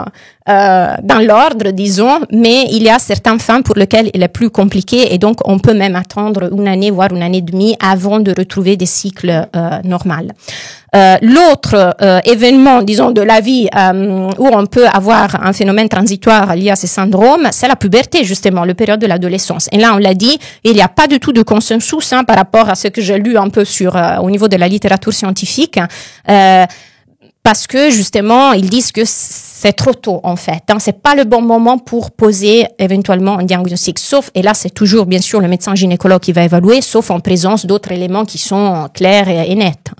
dans l'ordre, disons, mais il y a certaines femmes pour lesquelles il est plus compliqué et donc on peut même attendre 1 année, voire 1 année et demie avant de retrouver des cycles normaux. L'autre événement, disons, de la vie où on peut avoir un phénomène transitoire lié à ces syndromes, c'est la puberté, justement, le période de l'adolescence. Et là, on l'a dit, il n'y a pas du tout de consensus par rapport à ce que j'ai lu un peu au niveau de la littérature scientifique. Parce que justement, ils disent que c'est trop tôt en fait. C'est pas le bon moment pour poser éventuellement un diagnostic. Sauf, et là c'est toujours bien sûr le médecin gynécologue qui va évaluer, sauf en présence d'autres éléments qui sont clairs et nets.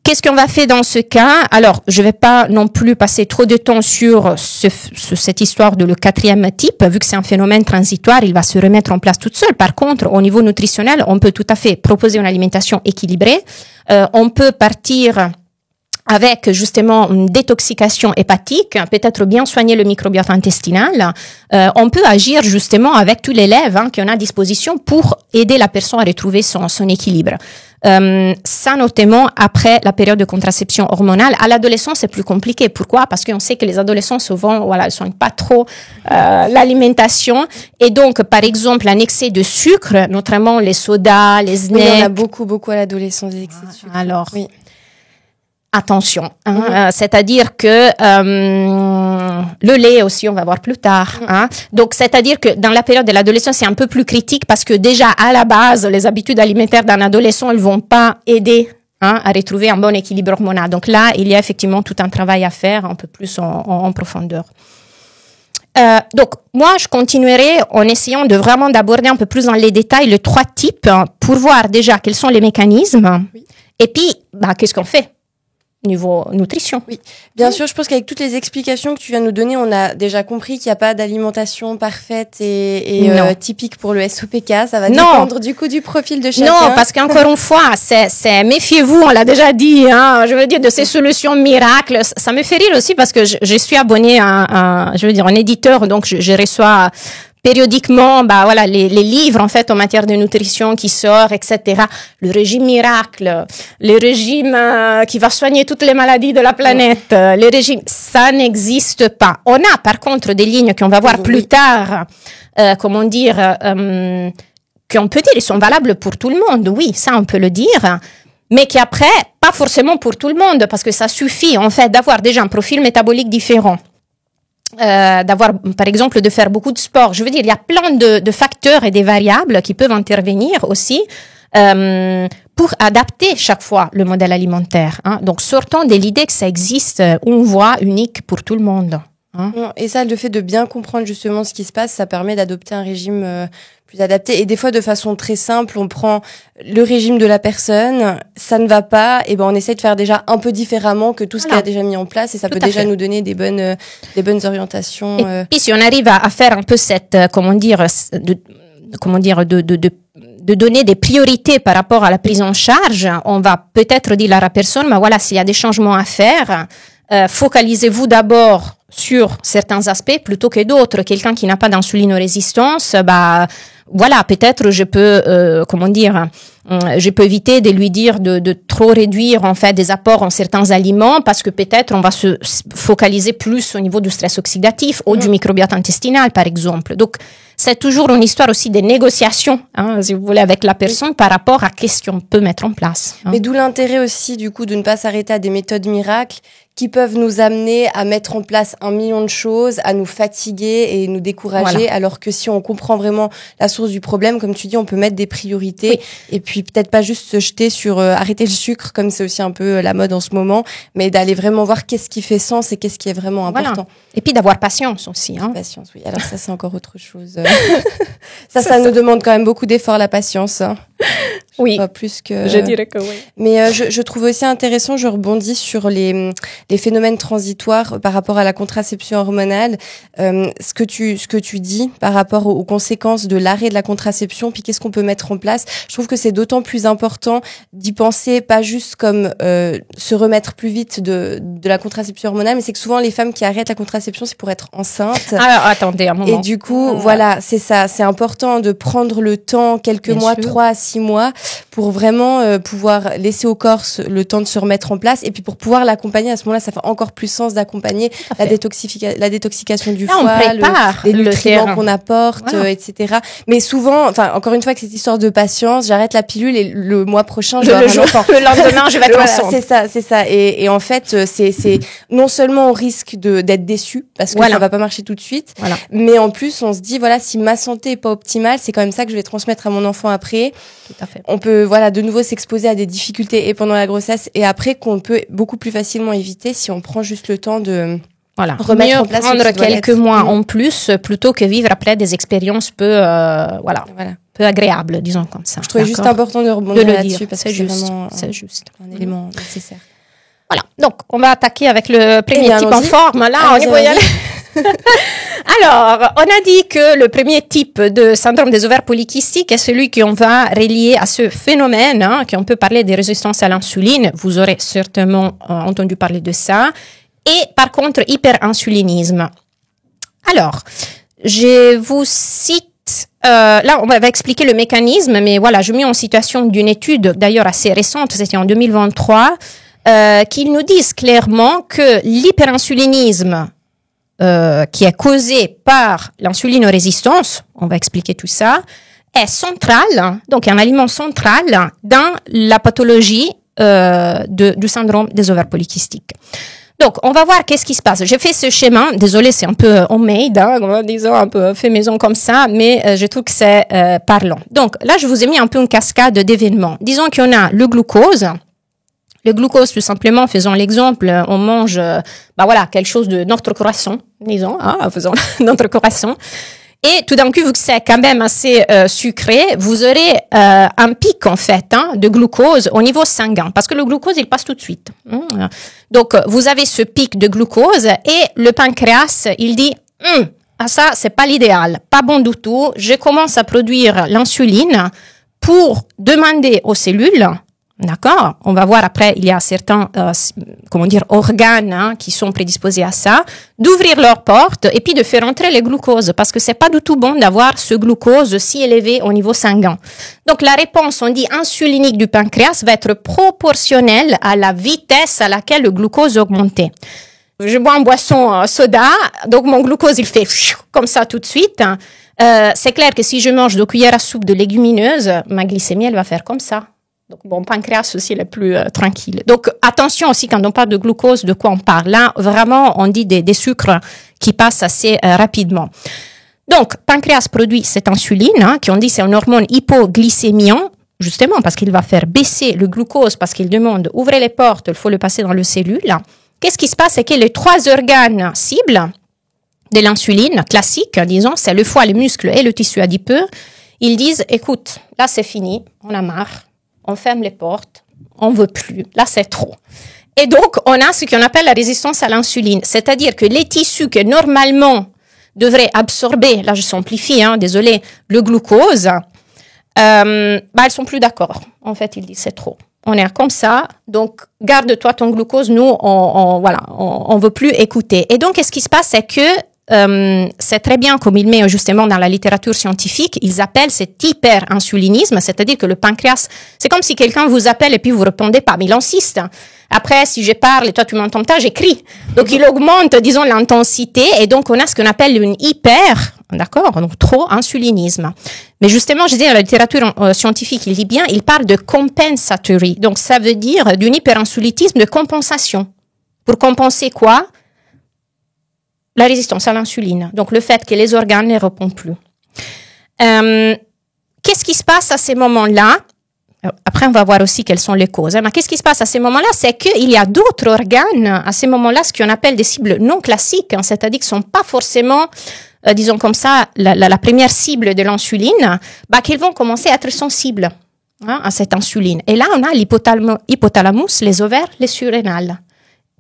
Qu'est-ce qu'on va faire dans ce cas? Alors, je vais pas non plus passer trop de temps sur cette histoire de le 4e type, vu que c'est un phénomène transitoire, il va se remettre en place toute seule. Par contre, au niveau nutritionnel, on peut tout à fait proposer une alimentation équilibrée. On peut partir avec justement une détoxication hépatique, peut-être bien soigner le microbiote intestinal. On peut agir justement avec tous les lèvres qu'on a à disposition pour aider la personne à retrouver son équilibre. Ça notamment après la période de contraception hormonale. À l'adolescence, c'est plus compliqué. Pourquoi? Parce qu'on sait que les adolescents souvent, ils soignent pas trop l'alimentation et donc par exemple un excès de sucre, notamment les sodas, les snacks. Oui, il y en a beaucoup à l'adolescence des excès de sucre. Alors. Oui. Attention, c'est-à-dire que le lait aussi, on va voir plus tard. Donc, c'est-à-dire que dans la période de l'adolescence, c'est un peu plus critique parce que déjà à la base, les habitudes alimentaires d'un adolescent, elles vont pas aider à retrouver un bon équilibre hormonal. Donc là, il y a effectivement tout un travail à faire un peu plus en profondeur. Donc, moi, je continuerai en essayant de vraiment d'aborder un peu plus dans les détails les 3 types pour voir déjà quels sont les mécanismes et puis, qu'est-ce qu'on fait niveau nutrition. Oui, bien sûr, je pense qu'avec toutes les explications que tu viens de nous donner, on a déjà compris qu'il n'y a pas d'alimentation parfaite et typique pour le SOPK. Ça va dépendre du coup du profil de chacun. Non, parce qu'encore une fois, c'est méfiez-vous, on l'a déjà dit, je veux dire, de ces solutions miracles. Ça me fait rire aussi parce que je suis abonnée à un éditeur, donc je reçois périodiquement, les livres, en fait, en matière de nutrition qui sortent, etc. Le régime miracle, le régime qui va soigner toutes les maladies de la planète, le régime, ça n'existe pas. On a, par contre, des lignes qu'on va voir plus tard, qu'on peut dire, ils sont valables pour tout le monde. Oui, ça, on peut le dire. mais qui après, pas forcément pour tout le monde, parce que ça suffit en fait d'avoir déjà un profil métabolique différent. D'avoir, par exemple, de faire beaucoup de sport. Je veux dire, il y a plein de facteurs et des variables qui peuvent intervenir aussi pour adapter chaque fois le modèle alimentaire. Hein. Donc, sortons de l'idée que ça existe une voie unique pour tout le monde. Hein. Et ça, le fait de bien comprendre justement ce qui se passe, ça permet d'adopter un régime plus adapté. Et des fois, de façon très simple, on prend le régime de la personne, ça ne va pas, et ben on essaie de faire déjà un peu différemment que tout ce qu'elle a déjà mis en place, et ça peut déjà nous donner des bonnes orientations. Et puis, si on arrive à faire un peu cette, de donner des priorités par rapport à la prise en charge, on va peut-être dire à la personne, mais voilà, s'il y a des changements à faire, focalisez-vous d'abord sur certains aspects plutôt que d'autres. Quelqu'un qui n'a pas d'insulinorésistance, voilà, peut-être je peux, je peux éviter de lui dire de trop réduire en fait des apports en certains aliments parce que peut-être on va se focaliser plus au niveau du stress oxydatif ou du microbiote intestinal par exemple. Donc c'est toujours une histoire aussi de négociation, hein, si vous voulez, avec la personne par rapport à qu'est-ce qu'on peut mettre en place. Hein. Mais d'où l'intérêt aussi du coup de ne pas s'arrêter à des méthodes miracles qui peuvent nous amener à mettre en place 1 million de choses, à nous fatiguer et nous décourager, voilà. Alors que si on comprend vraiment la source du problème, comme tu dis, on peut mettre des priorités et puis peut-être pas juste se jeter sur arrêter le sucre, comme c'est aussi un peu la mode en ce moment, mais d'aller vraiment voir qu'est-ce qui fait sens et qu'est-ce qui est vraiment important. Voilà. Et puis d'avoir patience aussi. Hein. Patience, oui. Alors ça, c'est encore autre chose. ça nous demande quand même beaucoup d'efforts, la patience. Hein. Oui, pas plus que... je dirais que oui. Mais je trouve aussi intéressant, je rebondis sur les phénomènes transitoires par rapport à la contraception hormonale, ce que tu dis par rapport aux conséquences de l'arrêt de la contraception, puis qu'est-ce qu'on peut mettre en place. Je trouve que c'est d'autant plus important d'y penser, pas juste comme se remettre plus vite de la contraception hormonale, mais c'est que souvent les femmes qui arrêtent la contraception, c'est pour être enceinte. Alors, attendez un moment. Et du coup, voilà, c'est ça. C'est important de prendre le temps, quelques mois, 3 à 6 mois, pour vraiment pouvoir laisser au corps le temps de se remettre en place, et puis pour pouvoir l'accompagner à ce moment-là, ça fait encore plus sens d'accompagner la détoxication du foie, les nutriments qu'on apporte, etc. Mais souvent, enfin encore une fois, que cette histoire de patience, j'arrête la pilule et le mois prochain, le lendemain, je vais être enceinte. C'est ça. Et en fait, c'est non seulement on risque d'être déçu parce que ça va pas marcher tout de suite, mais en plus on se dit voilà, si ma santé est pas optimale, c'est quand même ça que je vais transmettre à mon enfant après. Tout à fait. On peut de nouveau s'exposer à des difficultés et pendant la grossesse et après, qu'on peut beaucoup plus facilement éviter si on prend juste le temps de remettre en place. Prendre quelques mois en plus plutôt que vivre après des expériences peu agréables, disons comme ça. Je trouvais juste important de rebondir là-dessus parce que c'est juste un élément nécessaire. Voilà. Donc, on va attaquer avec le premier type en forme. Là, on y va y aller. Alors, on a dit que le premier type de syndrome des ovaires polykystiques est celui qu'on va relier à ce phénomène, qu'on peut parler des résistances à l'insuline. Vous aurez certainement entendu parler de ça. Et par contre, hyperinsulinisme. Alors, je vous cite, là, on va expliquer le mécanisme, mais voilà, je mets en situation d'une étude, d'ailleurs assez récente, c'était en 2023, qui nous disent clairement que l'hyperinsulinisme qui est causé par l'insulinorésistance, on va expliquer tout ça, est central, donc un aliment central dans la pathologie du syndrome des ovaires polykystiques. Donc, on va voir qu'est-ce qui se passe. J'ai fait ce schéma, désolé, c'est un peu homemade, disons un peu fait maison comme ça, mais je trouve que c'est parlant. Donc, là, je vous ai mis un peu une cascade d'événements. Disons qu'on a le glucose. Le glucose, tout simplement, faisons l'exemple, on mange, quelque chose de notre croissant, disons, faisons notre croissant. Et tout d'un coup, vu que c'est quand même assez sucré, vous aurez un pic, en fait, de glucose au niveau sanguin. Parce que le glucose, il passe tout de suite. Donc, vous avez ce pic de glucose et le pancréas, il dit, ça, c'est pas l'idéal, pas bon du tout. Je commence à produire l'insuline pour demander aux cellules. D'accord. On va voir après, il y a certains, organes qui sont prédisposés à ça, d'ouvrir leurs portes et puis de faire entrer le glucose parce que c'est pas du tout bon d'avoir ce glucose si élevé au niveau sanguin. Donc la réponse, on dit insulinique du pancréas, va être proportionnelle à la vitesse à laquelle le glucose augmente. Je bois une boisson soda, donc mon glucose il fait comme ça tout de suite. C'est clair que si je mange 2 cuillères à soupe de légumineuses, ma glycémie elle va faire comme ça. Donc, bon, pancréas aussi le plus tranquille. Donc, attention aussi quand on parle de glucose, de quoi on parle. Là, vraiment, on dit des sucres qui passent assez rapidement. Donc, pancréas produit cette insuline, qui on dit c'est une hormone hypoglycémiante, justement parce qu'il va faire baisser le glucose, parce qu'il demande ouvrez les portes, il faut le passer dans les cellules. Qu'est-ce qui se passe? C'est que les 3 organes cibles de l'insuline classique, disons, c'est le foie, le muscle et le tissu adipeux. Ils disent, écoute, là c'est fini, on a marre, on ferme les portes, on veut plus, là c'est trop. Et donc, on a ce qu'on appelle la résistance à l'insuline, c'est-à-dire que les tissus que normalement devraient absorber, là je simplifie, désolé, le glucose, elles sont plus d'accord. En fait, ils disent c'est trop. On est comme ça, donc garde-toi ton glucose. Nous, on veut plus écouter. Et donc, qu'est-ce qui se passe, c'est que c'est très bien, comme il met justement dans la littérature scientifique, ils appellent cet hyperinsulinisme, c'est-à-dire que le pancréas, c'est comme si quelqu'un vous appelle et puis vous répondez pas, mais il insiste. Après, si je parle et toi tu m'entends pas, j'écris. Donc il augmente, disons, l'intensité et donc on a ce qu'on appelle une d'accord, donc trop insulinisme. Mais justement, je dis dans la littérature scientifique, il dit bien, il parle de compensatory. Donc ça veut dire d'un hyperinsulinisme de compensation. Pour compenser quoi? La résistance à l'insuline, donc le fait que les organes ne répondent plus. Qu'est-ce qui se passe à ces moments-là? Après, on va voir aussi quelles sont les causes. Mais qu'est-ce qui se passe à ces moments-là? C'est qu'il y a d'autres organes, à ces moments-là, ce qu'on appelle des cibles non classiques, c'est-à-dire qu'ils ne sont pas forcément, disons comme ça, la première cible de l'insuline, qu'ils vont commencer à être sensibles à cette insuline. Et là, on a l'hypothalamus, les ovaires, les surrénales.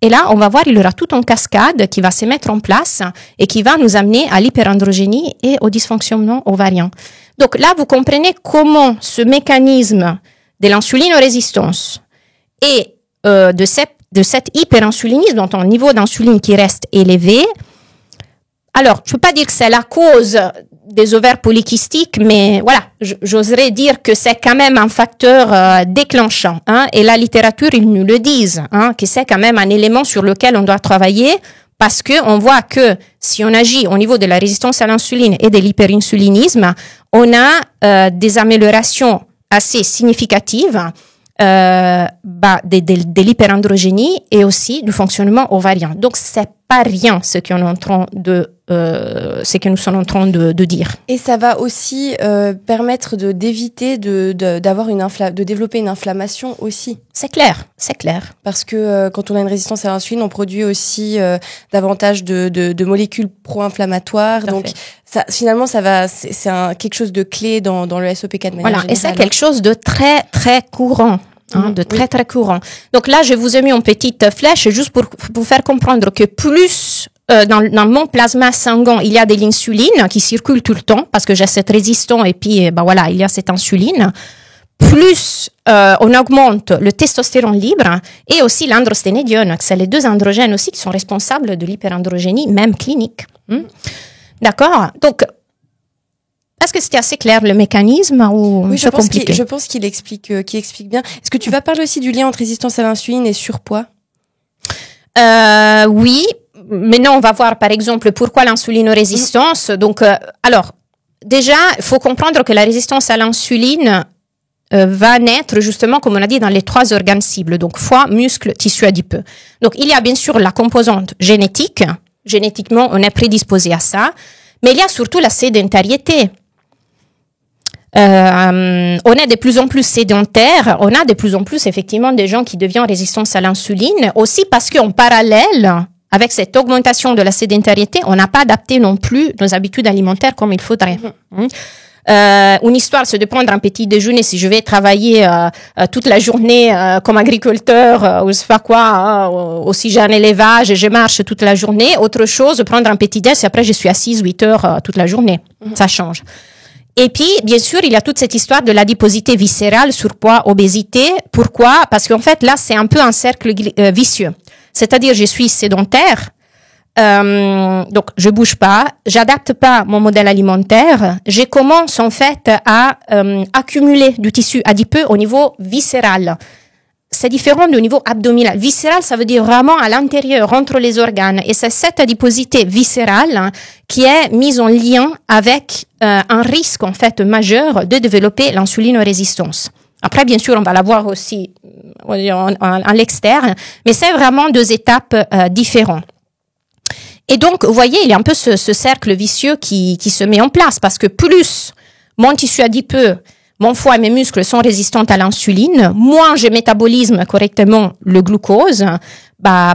Et là, on va voir, il y aura toute une cascade qui va se mettre en place et qui va nous amener à l'hyperandrogénie et au dysfonctionnement ovarien. Donc là, vous comprenez comment ce mécanisme de l'insulinorésistance et de cet hyperinsulinisme, dont un niveau d'insuline qui reste élevé. Alors, je ne peux pas dire que c'est la cause des ovaires polykystiques, mais voilà, j'oserais dire que c'est quand même un facteur déclenchant. Et la littérature, ils nous le disent, que c'est quand même un élément sur lequel on doit travailler parce que on voit que si on agit au niveau de la résistance à l'insuline et de l'hyperinsulinisme, on a des améliorations assez significatives de l'hyperandrogénie et aussi du fonctionnement ovarien. Donc, c'est pas rien ce que nous sommes en train de dire. Et ça va aussi permettre d'éviter de développer une inflammation aussi. C'est clair. Parce que quand on a une résistance à l'insuline, on produit aussi davantage de molécules pro-inflammatoires. Donc ça, finalement, c'est quelque chose de clé dans le SOPK de manière générale. Et c'est quelque chose de très très courant. Très courant. Donc là, je vous ai mis une petite flèche juste pour vous faire comprendre que plus dans mon plasma sanguin, il y a de l'insuline qui circule tout le temps parce que j'ai cette résistance et puis il y a cette insuline. Plus on augmente le testostérone libre et aussi l'androsténédione, c'est les 2 androgènes aussi qui sont responsables de l'hyperandrogénie, même clinique. D'accord? Donc, est-ce que c'était assez clair le mécanisme ou oui, je pense qu'il explique bien. Est-ce que tu vas parler aussi du lien entre résistance à l'insuline et surpoids? Oui, mais non, on va voir par exemple pourquoi l'insulinorésistance. Donc, alors, déjà, il faut comprendre que la résistance à l'insuline va naître justement, comme on a dit, dans les 3 organes cibles, donc foie, muscle, tissu adipeux. Donc, il y a bien sûr la composante génétique. Génétiquement, on est prédisposé à ça. Mais il y a surtout la sédentarité. On est de plus en plus sédentaire, on a de plus en plus effectivement des gens qui deviennent résistants à l'insuline, aussi parce qu'en parallèle, avec cette augmentation de la sédentarité, on n'a pas adapté non plus nos habitudes alimentaires comme il faudrait. Une histoire, c'est de prendre un petit déjeuner. Si je vais travailler toute la journée comme agriculteur ou je sais pas quoi, aussi j'ai un élevage et je marche toute la journée. Autre chose, prendre un petit déj et après je suis assise 8 heures toute la journée. Ça change. Et puis, bien sûr, il y a toute cette histoire de l'adiposité viscérale, surpoids, obésité. Pourquoi? Parce qu'en fait, là, c'est un peu un cercle vicieux. C'est-à-dire, je suis sédentaire, donc je bouge pas, j'adapte pas mon modèle alimentaire, je commence en fait à accumuler du tissu adipeux au niveau viscéral. C'est différent du niveau abdominal. Viscéral, ça veut dire vraiment à l'intérieur, entre les organes. Et c'est cette adiposité viscérale qui est mise en lien avec un risque en fait majeur de développer l'insulinorésistance. Après, bien sûr, on va l'avoir aussi en l'externe, mais c'est vraiment 2 étapes différentes. Et donc, vous voyez, il y a un peu ce cercle vicieux qui se met en place, parce que plus mon tissu adipeux, mon foie et mes muscles sont résistants à l'insuline, moins je métabolise correctement le glucose,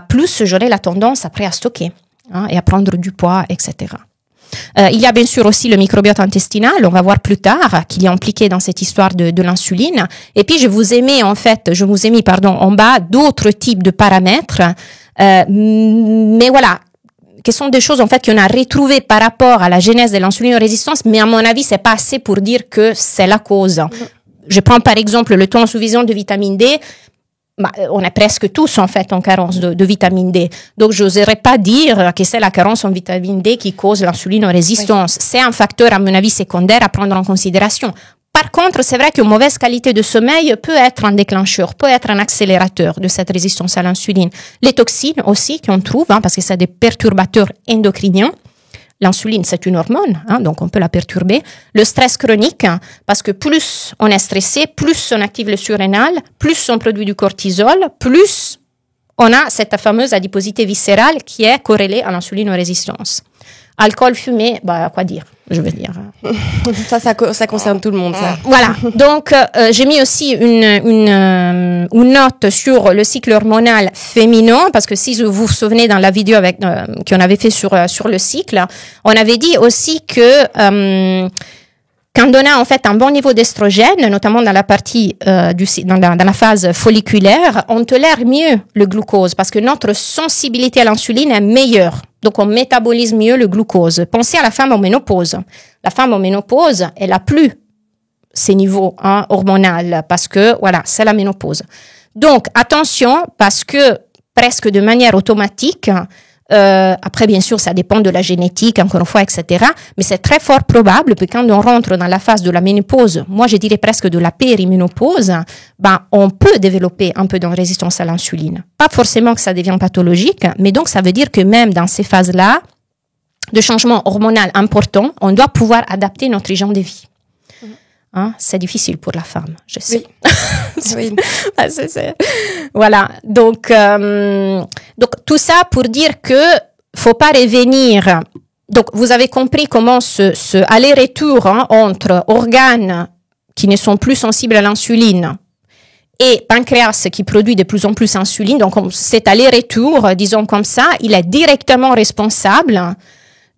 plus j'aurai la tendance après à stocker et à prendre du poids, etc. Il y a bien sûr aussi le microbiote intestinal, on va voir plus tard, qu'il est impliqué dans cette histoire de l'insuline. Et puis je vous ai mis en bas d'autres types de paramètres, mais voilà, qui sont des choses en fait qu'on a retrouvées par rapport à la genèse de l'insulinorésistance, mais à mon avis c'est pas assez pour dire que c'est la cause. Je prends par exemple le taux insuffisant de vitamine D. On est presque tous en fait en carence de vitamine D. Donc je n'oserais pas dire que c'est la carence en vitamine D qui cause l'insulinorésistance. Oui. C'est un facteur à mon avis secondaire à prendre en considération. Par contre, c'est vrai qu'une mauvaise qualité de sommeil peut être un déclencheur, peut être un accélérateur de cette résistance à l'insuline. Les toxines aussi qu'on trouve, parce que c'est des perturbateurs endocriniens. L'insuline, c'est une hormone, donc on peut la perturber. Le stress chronique, parce que plus on est stressé, plus on active le surrénal, plus on produit du cortisol, plus on a cette fameuse adiposité viscérale qui est corrélée à l'insulinorésistance. Alcool, fumée, quoi dire, je veux dire. Ça concerne tout le monde, ça. Voilà. Donc, j'ai mis aussi une note sur le cycle hormonal féminin, parce que si vous vous souvenez dans la vidéo qu'on avait fait sur le cycle, on avait dit aussi que, quand on a en fait un bon niveau d'estrogène, notamment dans la partie dans la phase folliculaire, on tolère mieux le glucose parce que notre sensibilité à l'insuline est meilleure. Donc on métabolise mieux le glucose. Pensez à la femme en ménopause. La femme en ménopause, elle a plus ces niveaux hormonaux parce que voilà, c'est la ménopause. Donc attention parce que presque de manière automatique. Après, bien sûr, ça dépend de la génétique, encore une fois, etc. Mais c'est très fort probable que quand on rentre dans la phase de la ménopause, moi je dirais presque de la périménopause, on peut développer un peu de résistance à l'insuline. Pas forcément que ça devient pathologique, mais donc ça veut dire que même dans ces phases-là, de changement hormonal important, on doit pouvoir adapter notre hygiène de vie. C'est difficile pour la femme, je sais. Oui. Voilà. Donc tout ça pour dire que faut pas revenir. Donc vous avez compris comment ce aller-retour entre organes qui ne sont plus sensibles à l'insuline et pancréas qui produit de plus en plus d'insuline. Donc cet aller-retour, disons comme ça, il est directement responsable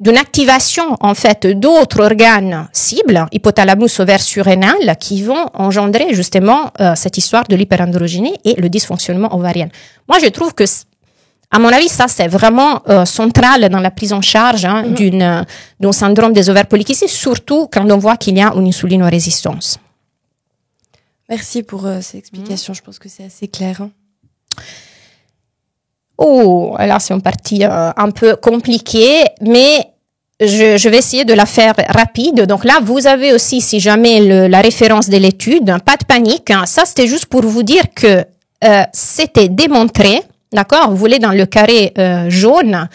d'une activation, en fait, d'autres organes cibles, hypothalamus, ovaire, surrénal, qui vont engendrer, justement, cette histoire de l'hyperandrogénie et le dysfonctionnement ovarien. Moi, je trouve que, à mon avis, ça, c'est vraiment central dans la prise en charge d'un syndrome des ovaires polykystiques, surtout quand on voit qu'il y a une insulinorésistance. Merci pour ces explications. Je pense que c'est assez clair. Oh, là, c'est une partie un peu compliquée, mais je vais essayer de la faire rapide. Donc là, vous avez aussi, si jamais, la référence de l'étude. Pas de panique. Ça, c'était juste pour vous dire que c'était démontré, d'accord? Vous voulez dans le carré jaune,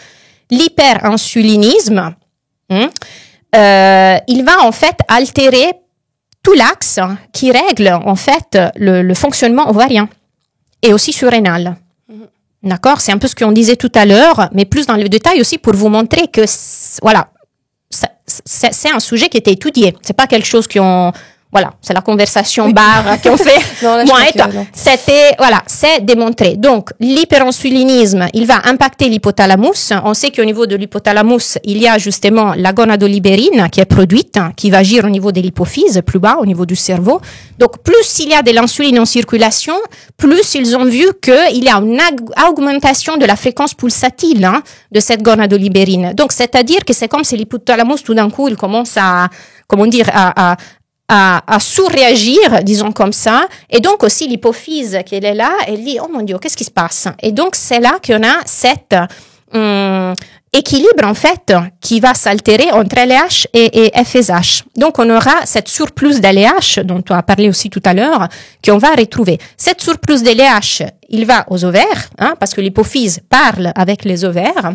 l'hyperinsulinisme, il va en fait altérer tout l'axe qui règle en fait le fonctionnement ovarien et aussi surrénal. D'accord, c'est un peu ce qu'on disait tout à l'heure, mais plus dans le détail aussi pour vous montrer que voilà, c'est un sujet qui était étudié. C'est pas quelque chose c'est la conversation bar qu'on fait. Non, moi et toi. C'était, c'est démontré. Donc, l'hyperinsulinisme, il va impacter l'hypothalamus. On sait qu'au niveau de l'hypothalamus, il y a justement la gonadolibérine qui est produite, qui va agir au niveau de l'hypophyse, plus bas, au niveau du cerveau. Donc, plus il y a de l'insuline en circulation, plus ils ont vu qu'il y a une augmentation de la fréquence pulsatile de cette gonadolibérine. Donc, c'est-à-dire que c'est comme si l'hypothalamus, tout d'un coup, il commence à sous-réagir, disons comme ça, et donc aussi l'hypophyse qui est là, elle dit, oh mon Dieu, qu'est-ce qui se passe? Et donc c'est là qu'on a cet équilibre en fait qui va s'altérer entre LH et FSH. Donc on aura cette surplus d'LH dont on a parlé aussi tout à l'heure, qu'on va retrouver. Cette surplus d'LH, il va aux ovaires, parce que l'hypophyse parle avec les ovaires,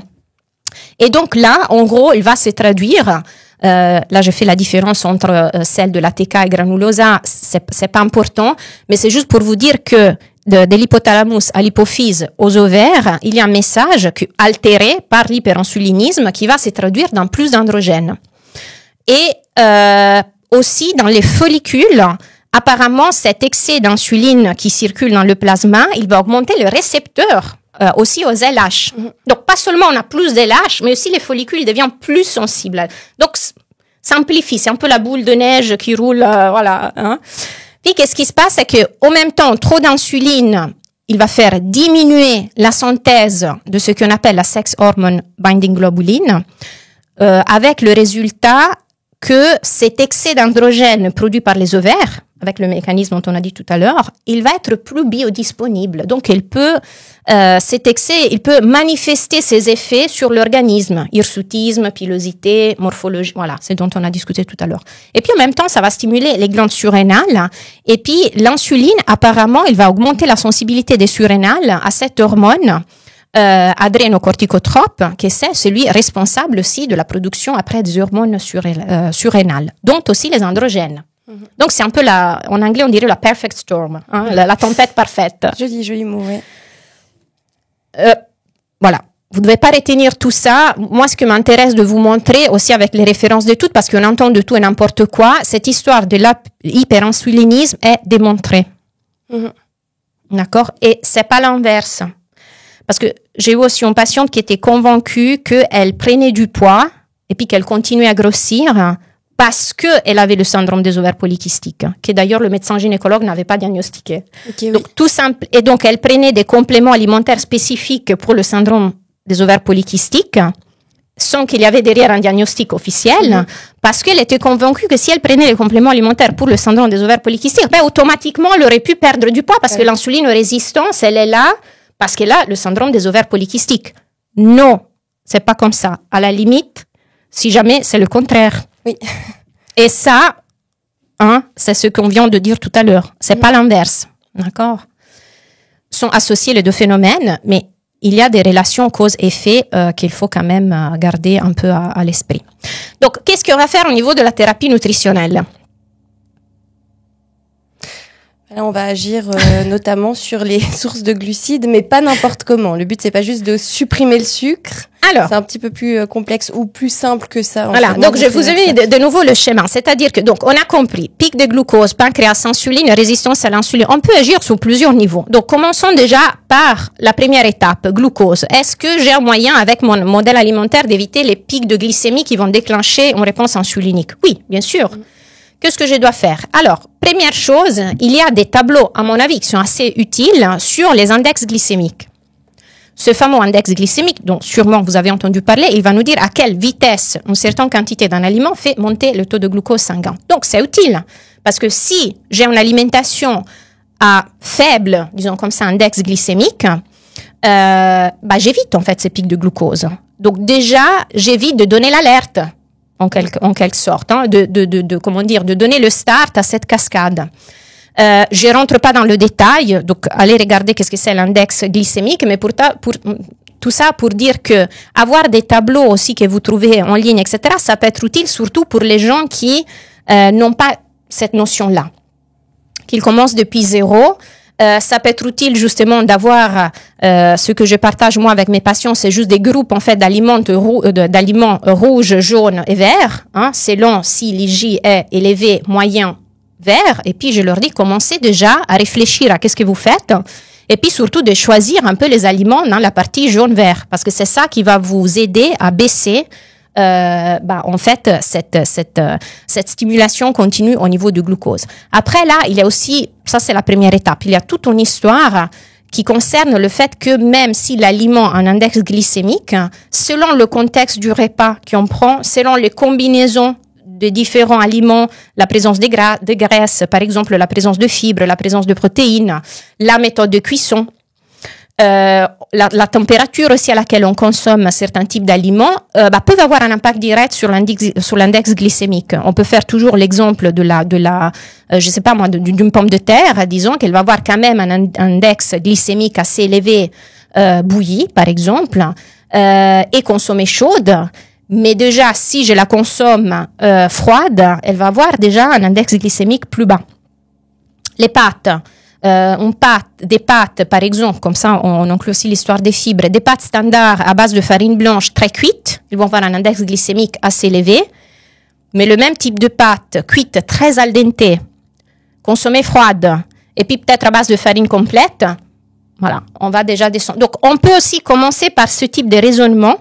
et donc là, en gros, il va se traduire Là, je fais la différence entre celle de la TK et granulosa. C'est pas important, mais c'est juste pour vous dire que de l'hypothalamus à l'hypophyse aux ovaires, il y a un message altéré par l'hyperinsulinisme qui va se traduire dans plus d'androgènes. Et aussi dans les follicules, apparemment cet excès d'insuline qui circule dans le plasma, il va augmenter le récepteur aussi aux LH. Donc pas seulement on a plus d'LH, mais aussi les follicules deviennent plus sensibles. Donc simplifie, c'est un peu la boule de neige qui roule, voilà. Hein. Puis, qu'est-ce qui se passe, c'est que, au même temps, trop d'insuline, il va faire diminuer la synthèse de ce qu'on appelle la sex hormone binding globulin, avec le résultat que cet excès d'androgène produit par les ovaires, avec le mécanisme dont on a dit tout à l'heure, il va être plus biodisponible. Donc, cet excès, il peut manifester ses effets sur l'organisme. Hirsutisme, pilosité, morphologie, voilà, c'est dont on a discuté tout à l'heure. Et puis, en même temps, ça va stimuler les glandes surrénales. Et puis, l'insuline, apparemment, il va augmenter la sensibilité des surrénales à cette hormone adrénocorticotrope, qui c'est celui responsable aussi de la production après des hormones surrénales, dont aussi les androgènes. Donc, c'est un peu en anglais, on dirait la perfect storm, hein, la tempête parfaite. Joli mot, oui. Voilà. Vous ne devez pas retenir tout ça. Moi, ce qui m'intéresse de vous montrer, aussi avec les références de toutes, parce qu'on entend de tout et n'importe quoi, cette histoire de l'hyperinsulinisme est démontrée. D'accord? Et c'est pas l'inverse. Parce que j'ai eu aussi une patiente qui était convaincue qu'elle prenait du poids et puis qu'elle continuait à grossir parce qu'elle avait le syndrome des ovaires polykystiques, que d'ailleurs le médecin gynécologue n'avait pas diagnostiqué. Okay, donc, tout simple. Et donc, elle prenait des compléments alimentaires spécifiques pour le syndrome des ovaires polykystiques, sans qu'il y avait derrière un diagnostic officiel, parce qu'elle était convaincue que si elle prenait les compléments alimentaires pour le syndrome des ovaires polykystiques, automatiquement, elle aurait pu perdre du poids, parce que l'insuline résistance, elle est là, parce qu'elle a le syndrome des ovaires polykystiques. Non, c'est pas comme ça. À la limite, si jamais, c'est le contraire. Oui. Et ça, c'est ce qu'on vient de dire tout à l'heure. C'est pas l'inverse. D'accord? Sont associés les deux phénomènes, mais il y a des relations cause-effet qu'il faut quand même garder un peu à l'esprit. Donc, qu'est-ce qu'on va faire au niveau de la thérapie nutritionnelle? Là, on va agir notamment sur les sources de glucides, mais pas n'importe comment. Le but, c'est pas juste de supprimer le sucre. Alors, c'est un petit peu plus complexe ou plus simple que ça. Voilà, donc je vous ai mis de nouveau le schéma. C'est-à-dire que, donc, on a compris, pic de glucose, pancréas, insuline, résistance à l'insuline. On peut agir sur plusieurs niveaux. Donc, commençons déjà par la première étape, glucose. Est-ce que j'ai un moyen, avec mon modèle alimentaire, d'éviter les pics de glycémie qui vont déclencher une réponse insulinique? Oui, bien sûr. Qu'est-ce que je dois faire? Alors, première chose, il y a des tableaux, à mon avis, qui sont assez utiles sur les index glycémiques. Ce fameux index glycémique, dont sûrement vous avez entendu parler, il va nous dire à quelle vitesse une certaine quantité d'un aliment fait monter le taux de glucose sanguin. Donc, c'est utile, parce que si j'ai une alimentation à faible, disons comme ça, index glycémique, j'évite en fait ces pics de glucose. Donc, déjà, j'évite de donner l'alerte. En quelque sorte, de donner le start à cette cascade. Je rentre pas dans le détail, donc allez regarder qu'est-ce que c'est l'index glycémique, mais pour tout ça pour dire que avoir des tableaux aussi que vous trouvez en ligne, etc., ça peut être utile surtout pour les gens qui n'ont pas cette notion-là, qu'ils commencent depuis zéro. Ça peut être utile justement d'avoir ce que je partage moi avec mes patients, c'est juste des groupes en fait d'aliments rouges, jaunes et verts, selon si l'IJ est élevé, moyen, vert. Et puis je leur dis commencez déjà à réfléchir à qu'est-ce que vous faites, et puis surtout de choisir un peu les aliments dans la partie jaune-vert, parce que c'est ça qui va vous aider à baisser en fait cette stimulation continue au niveau du glucose. Après là, il y a aussi, ça c'est la première étape, il y a toute une histoire qui concerne le fait que même si l'aliment a un index glycémique, selon le contexte du repas qu'on prend, selon les combinaisons de différents aliments, la présence de graisse, par exemple la présence de fibres, la présence de protéines, la méthode de cuisson, la température aussi à laquelle on consomme certains types d'aliments peuvent avoir un impact direct sur l'index glycémique. On peut faire toujours l'exemple je sais pas moi, d'une pomme de terre, disons qu'elle va avoir quand même un index glycémique assez élevé, bouillie par exemple, et consommée chaude. Mais déjà, si je la consomme froide, elle va avoir déjà un index glycémique plus bas. Les pâtes, des pâtes, par exemple, comme ça on inclut aussi l'histoire des fibres, des pâtes standards à base de farine blanche très cuites, ils vont avoir un index glycémique assez élevé. Mais le même type de pâtes cuites très al dente, consommées froides, et puis peut-être à base de farine complète, voilà, on va déjà descendre. Donc, on peut aussi commencer par ce type de raisonnement,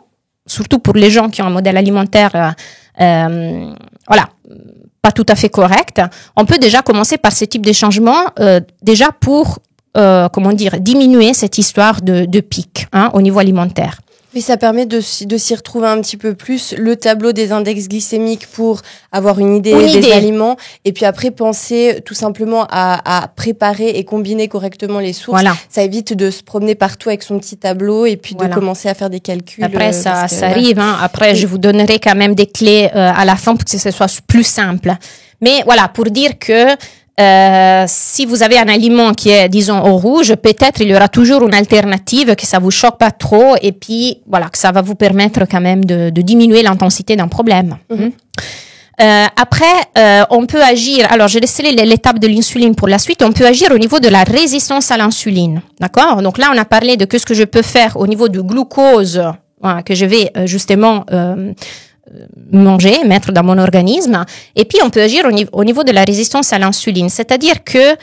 surtout pour les gens qui ont un modèle alimentaire, voilà, pas tout à fait correct. On peut déjà commencer par ce type de changement, déjà pour, diminuer cette histoire de pic, au niveau alimentaire. Oui, ça permet de s'y retrouver un petit peu plus, le tableau des index glycémiques pour avoir une idée des aliments, et puis après penser tout simplement à préparer et combiner correctement les sources. Voilà. Ça évite de se promener partout avec son petit tableau et puis de commencer à faire des calculs. Après, ça arrive. Après, je vous donnerai quand même des clés à la fin pour que ce soit plus simple. Mais voilà, pour dire que si vous avez un aliment qui est, disons, au rouge, peut-être il y aura toujours une alternative, que ça vous choque pas trop, et puis voilà, que ça va vous permettre quand même de diminuer l'intensité d'un problème. Après, on peut agir. Alors, j'ai laissé l'étape de l'insuline pour la suite. On peut agir au niveau de la résistance à l'insuline, d'accord? Donc là, on a parlé de ce que je peux faire au niveau du glucose, que je vais justement mettre dans mon organisme, et puis on peut agir au niveau de la résistance à l'insuline, c'est-à-dire que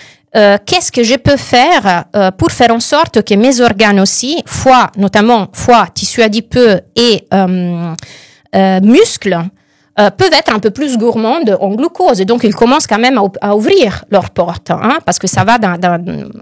qu'est-ce que je peux faire pour faire en sorte que mes organes aussi, notamment foie, tissu adipeux et muscles, peuvent être un peu plus gourmandes en glucose, et donc ils commencent quand même à ouvrir leurs portes, parce que ça va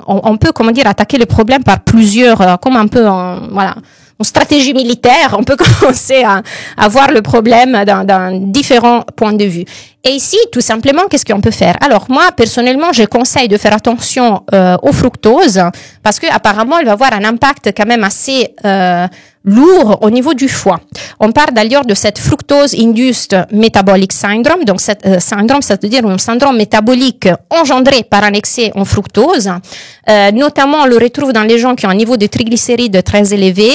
on peut, attaquer le problème par plusieurs, comme un peu voilà, en stratégie militaire, on peut commencer à voir le problème d'un différents points de vue. Et ici, tout simplement, qu'est-ce qu'on peut faire? Alors, moi, personnellement, je conseille de faire attention au fructose, parce que apparemment, il va avoir un impact quand même assez lourd au niveau du foie. On parle d'ailleurs de cette fructose-induced metabolic syndrome. Donc, cette syndrome, c'est-à-dire un syndrome métabolique engendré par un excès en fructose. Notamment, on le retrouve dans les gens qui ont un niveau de triglycérides très élevé.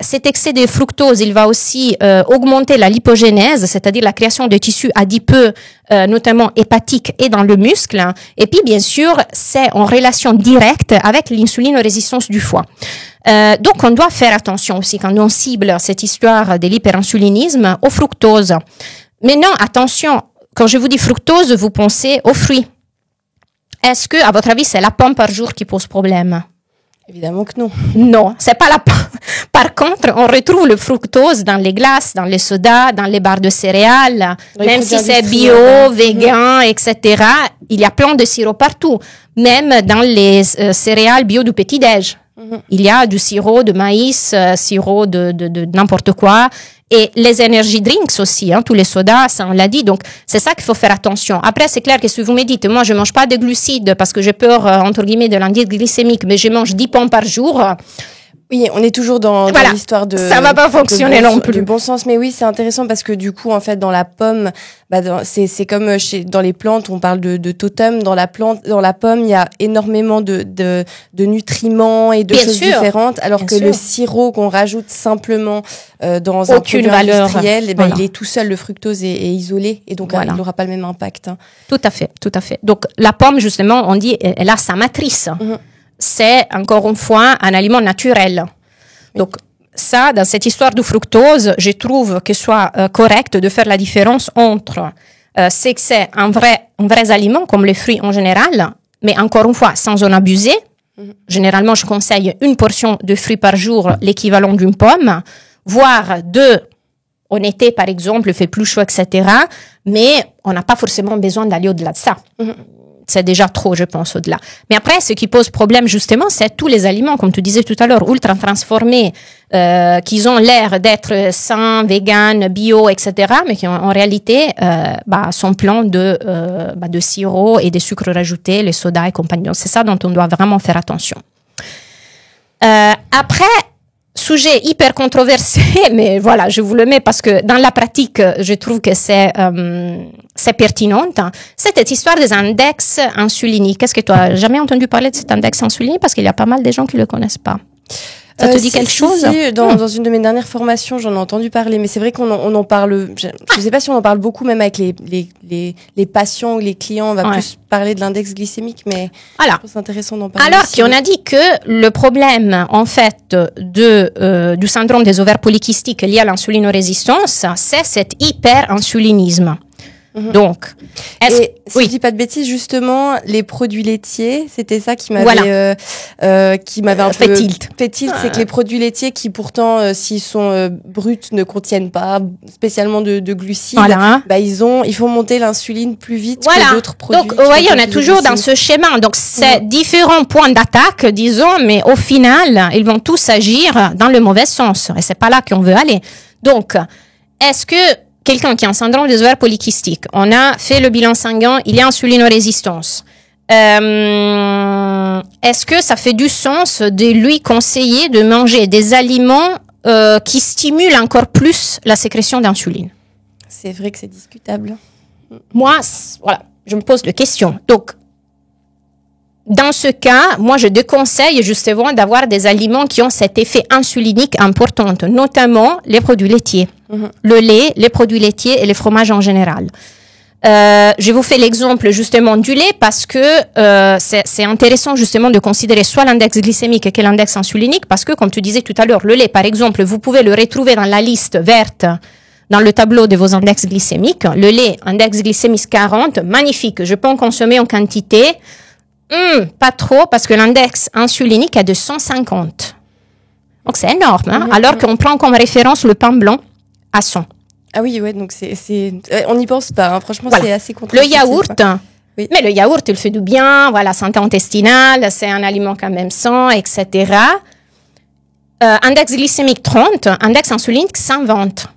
Cet excès de fructose, il va aussi augmenter la lipogénèse, c'est-à-dire la création de tissus adipeux, notamment hépatiques et dans le muscle. Et puis, bien sûr, c'est en relation directe avec l'insulinorésistance du foie. Donc, on doit faire attention aussi quand on cible cette histoire de l'hyperinsulinisme au fructose. Mais non, attention, quand je vous dis fructose, vous pensez aux fruits. Est-ce que, à votre avis, c'est la pomme par jour qui pose problème? Évidemment que non. Non, c'est pas la pomme. Par contre, on retrouve le fructose dans les glaces, dans les sodas, dans les barres de céréales, même si c'est bio, vegan, etc. Il y a plein de sirop partout, même dans les céréales bio du petit-déj. Il y a du sirop de maïs, sirop de n'importe quoi, et les energy drinks aussi, tous les sodas, ça on l'a dit. Donc c'est ça qu'il faut faire attention. Après, c'est clair que si vous me dites, moi je mange pas de glucides parce que j'ai peur entre guillemets de l'indice glycémique, mais je mange 10 pommes par jour. Oui, on est toujours dans l'histoire de... Ça va pas fonctionner non plus. Du bon sens, mais oui, c'est intéressant parce que du coup, en fait, dans la pomme, c'est comme dans les plantes, on parle de totem. Dans la pomme, il y a énormément de nutriments et de choses différentes, alors que le sirop qu'on rajoute simplement dans un produit industriel, il est tout seul, le fructose est isolé, et donc il n'aura pas le même impact. Tout à fait, tout à fait. Donc la pomme, justement, on dit, elle a sa matrice. C'est, encore une fois, un aliment naturel. Donc, ça, dans cette histoire du fructose, je trouve que soit correct de faire la différence entre c'est que c'est un vrai aliment, comme les fruits en général, mais encore une fois, sans en abuser. Généralement, je conseille une portion de fruits par jour, l'équivalent d'une pomme, voire 2 en été, par exemple, il fait plus chaud, etc. Mais on n'a pas forcément besoin d'aller au-delà de ça. C'est déjà trop, je pense, au-delà. Mais après, ce qui pose problème, justement, c'est tous les aliments, comme tu disais tout à l'heure, ultra transformés, qui ont l'air d'être sains, vegan, bio, etc., mais qui en réalité sont pleins de sirop et de sucres rajoutés, les sodas et compagnie. Donc, c'est ça dont on doit vraiment faire attention. Après, sujet hyper controversé, mais voilà, je vous le mets parce que dans la pratique, je trouve que c'est pertinent. C'est cette histoire des index insuliniques. Est-ce que tu as jamais entendu parler de cet index insulinique? Parce qu'il y a pas mal de gens qui le connaissent pas. Ça te dit quelque chose? Si, dans une de mes dernières formations, j'en ai entendu parler, mais c'est vrai qu'on en parle. Je sais pas si on en parle beaucoup, même avec les patients ou les clients. On va plus parler de l'index glycémique, mais je pense que c'est intéressant d'en parler. Alors qu'on a dit que le problème, en fait, du syndrome des ovaires polykystiques lié à l'insulinorésistance, c'est cet hyperinsulinisme. Donc, si je dis pas de bêtises, justement, les produits laitiers, c'était ça qui m'avait un peu fait tilt, c'est que les produits laitiers qui pourtant, s'ils sont bruts, ne contiennent pas spécialement de glucides, ils font monter l'insuline plus vite que d'autres produits. Donc, vous voyez, on est toujours dans ce schéma. Donc, c'est différents points d'attaque, disons, mais au final, ils vont tous agir dans le mauvais sens. Et c'est pas là qu'on veut aller. Donc, est-ce que quelqu'un qui a un syndrome des ovaires polykystiques, on a fait le bilan sanguin, il y a insulinorésistance. Est-ce que ça fait du sens de lui conseiller de manger des aliments qui stimulent encore plus la sécrétion d'insuline? C'est vrai que c'est discutable. Moi, je me pose la question. Donc, dans ce cas, moi, je déconseille justement d'avoir des aliments qui ont cet effet insulinique important, notamment les produits laitiers. Le lait, les produits laitiers et les fromages en général. Je vous fais l'exemple justement du lait parce que c'est intéressant justement de considérer soit l'index glycémique que l'index insulinique parce que, comme tu disais tout à l'heure, le lait, par exemple, vous pouvez le retrouver dans la liste verte dans le tableau de vos index glycémiques. Le lait, index glycémique 40, magnifique. Je peux en consommer en quantité. Pas trop parce que l'index insulinique est de 150. Donc c'est énorme, alors qu'on prend comme référence le pain blanc à 100. Ah oui, ouais, donc on n'y pense pas, franchement, c'est assez contre-intuitif. Le yaourt, mais le yaourt, il fait du bien, santé intestinale, c'est un aliment quand même sain, etc. Index glycémique 30, index insulinique 120.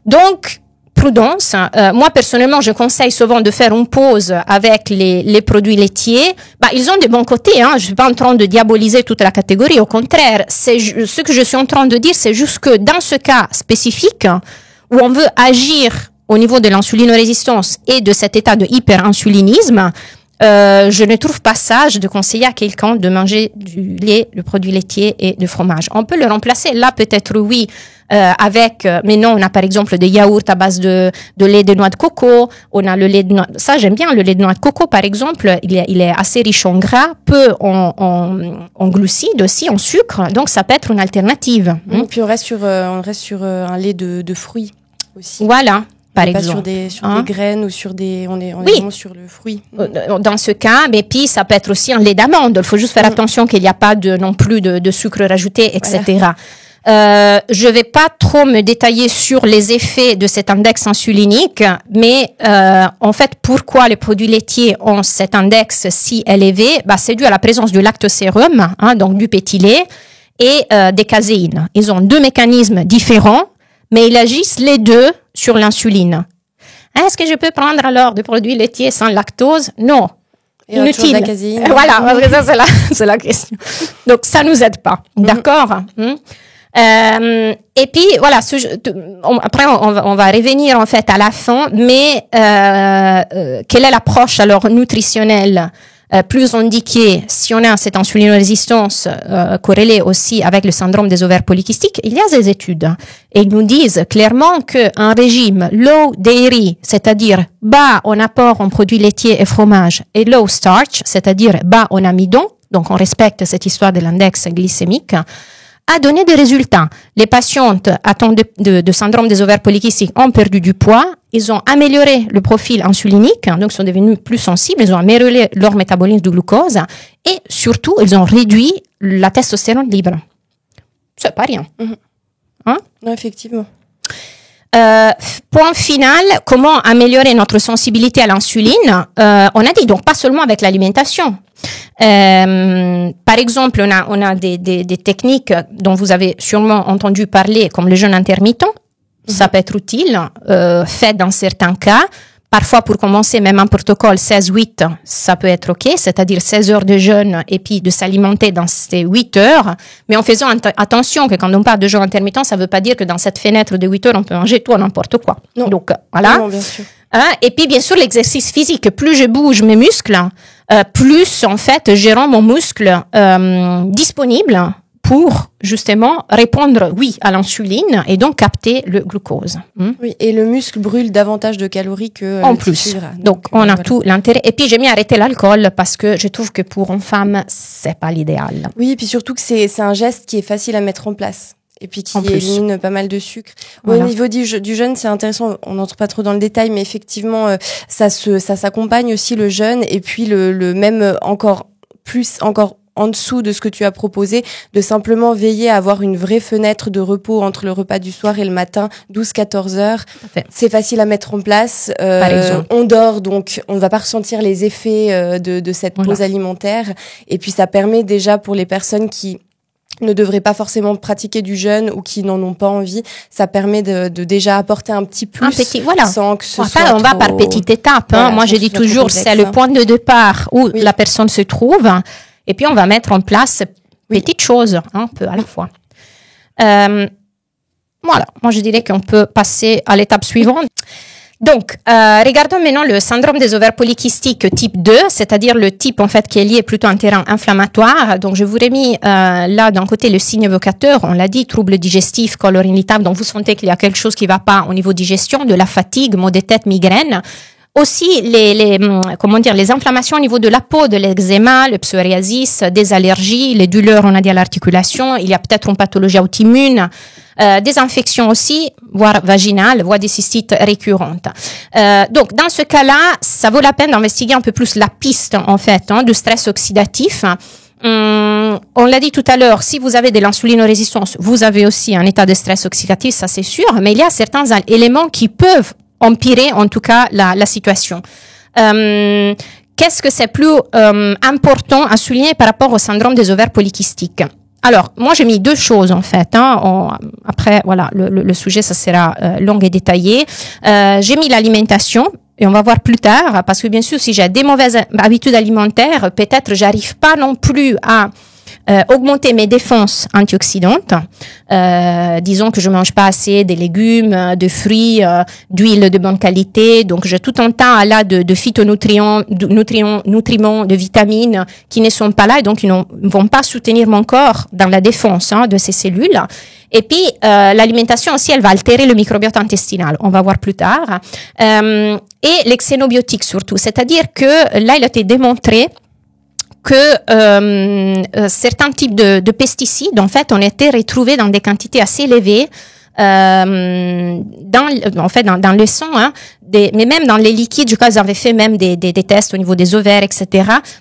Donc, prudence. Moi, personnellement, je conseille souvent de faire une pause avec les produits laitiers. Ils ont des bons côtés. Je ne suis pas en train de diaboliser toute la catégorie. Au contraire, ce que je suis en train de dire, c'est juste que dans ce cas spécifique, où on veut agir au niveau de l'insulinorésistance et de cet état de hyperinsulinisme, je ne trouve pas sage de conseiller à quelqu'un de manger du lait, le produit laitier et du fromage. On peut le remplacer. Là, peut-être oui, mais non, on a par exemple des yaourts à base de lait de noix de coco. On a le lait de noix. Ça, j'aime bien le lait de noix de coco, par exemple. Il est assez riche en gras, peu en glucides aussi, en sucre. Donc, ça peut être une alternative. Puis on reste sur un lait de fruits aussi. Voilà. Par exemple. Pas sur des graines ou sur des, on est vraiment sur le fruit. Dans ce cas, mais puis ça peut être aussi un lait d'amande. Il faut juste faire attention qu'il n'y a pas non plus de sucre rajouté, etc. Je vais pas trop me détailler sur les effets de cet index insulinique, mais en fait, pourquoi les produits laitiers ont cet index si élevé? C'est dû à la présence du lactosérum, donc du petit lait, et des caséines. Ils ont deux mécanismes différents, mais ils agissent les deux sur l'insuline. Est-ce que je peux prendre alors des produits laitiers sans lactose? Non. Et inutile. La caséine. Voilà, parce que ça c'est la question. Donc ça nous aide pas, d'accord? Et puis voilà, après on va revenir en fait à la fin, mais quelle est l'approche alors nutritionnelle plus indiquée si on a cette insulinorésistance corrélée aussi avec le syndrome des ovaires polykystiques? Il y a des études et ils nous disent clairement qu'un régime low dairy, c'est-à-dire bas en apport en produits laitiers et fromage, et low starch, c'est-à-dire bas en amidon, donc on respecte cette histoire de l'index glycémique, a donné des résultats. Les patientes atteintes de syndrome des ovaires polykystiques ont perdu du poids, ils ont amélioré le profil insulinique, donc sont devenus plus sensibles, ils ont amélioré leur métabolisme de glucose et surtout, ils ont réduit la testostérone libre. C'est pas rien. Non, effectivement. Point final, comment améliorer notre sensibilité à l'insuline? On a dit donc pas seulement avec l'alimentation. Par exemple, on a des techniques dont vous avez sûrement entendu parler, comme le jeûne intermittent. Ça peut être utile, fait dans certains cas. Parfois, pour commencer, même un protocole 16-8, ça peut être OK, c'est-à-dire 16 heures de jeûne et puis de s'alimenter dans ces 8 heures. Mais en faisant attention que quand on parle de jeûne intermittent, ça ne veut pas dire que dans cette fenêtre de 8 heures, on peut manger tout n'importe quoi. Non. Donc, voilà. Non, bien sûr. Et puis, bien sûr, l'exercice physique. Plus je bouge mes muscles, plus en fait je rends mon muscle disponible pour justement répondre à l'insuline et donc capter le glucose. Oui, et le muscle brûle davantage de calories que en plus. Donc on a tout l'intérêt. Et puis j'ai mis à arrêter l'alcool parce que je trouve que pour une femme c'est pas l'idéal. Oui, et puis surtout que c'est un geste qui est facile à mettre en place. Et puis qui élimine pas mal de sucre. Voilà. Au niveau du jeûne, c'est intéressant. On n'entre pas trop dans le détail, mais effectivement, ça s'accompagne aussi le jeûne. Et puis le même encore en dessous de ce que tu as proposé, de simplement veiller à avoir une vraie fenêtre de repos entre le repas du soir et le matin, 12-14 heures. C'est facile à mettre en place. On dort, donc on ne va pas ressentir les effets de cette pause alimentaire. Et puis ça permet déjà pour les personnes qui ne devraient pas forcément pratiquer du jeûne ou qui n'en ont pas envie, ça permet de déjà apporter un petit plus sans que ce soit on va par petites étapes. Moi, je dis toujours, c'est le point de départ où la personne se trouve et puis on va mettre en place petites choses, un peu à la fois. Voilà, moi je dirais qu'on peut passer à l'étape suivante. Donc, regardons maintenant le syndrome des ovaires polykystiques type 2, c'est-à-dire le type en fait qui est lié plutôt à un terrain inflammatoire. Donc, je vous ai mis là d'un côté le signe évocateur, on l'a dit, troubles digestifs, colère irritable. Donc, vous sentez qu'il y a quelque chose qui ne va pas au niveau digestion, de la fatigue, maux de tête, migraine. Aussi, les inflammations au niveau de la peau, de l'eczéma, le psoriasis, des allergies, les douleurs, on a dit à l'articulation. Il y a peut-être une pathologie auto-immune. Des infections aussi, voire vaginales, voire des cystites récurrentes. Donc, dans ce cas-là, ça vaut la peine d'investiguer un peu plus la piste, en fait, du stress oxydatif. On l'a dit tout à l'heure, si vous avez de l'insulinorésistance, vous avez aussi un état de stress oxydatif, ça c'est sûr, mais il y a certains éléments qui peuvent empirer, en tout cas, la situation. Qu'est-ce que c'est plus important à souligner par rapport au syndrome des ovaires polykystiques? Alors, moi, j'ai mis deux choses, en fait. Après, voilà, le sujet, ça sera long et détaillé. J'ai mis l'alimentation, et on va voir plus tard, parce que bien sûr, si j'ai des mauvaises habitudes alimentaires, peut-être j'arrive pas non plus à augmenter mes défenses antioxydantes. Disons que je mange pas assez des légumes, de fruits, d'huile de bonne qualité. Donc, j'ai tout un tas là de phytonutriments, nutriments, de vitamines qui ne sont pas là et donc ils ne vont pas soutenir mon corps dans la défense de ces cellules. Et puis, l'alimentation aussi, elle va altérer le microbiote intestinal. On va voir plus tard. Et les xénobiotiques surtout. C'est-à-dire que là, il a été démontré que certains types de pesticides, en fait, ont été retrouvés dans des quantités assez élevées dans le sang, mais même dans les liquides. Je crois qu'ils avaient fait même des tests au niveau des ovaires, etc.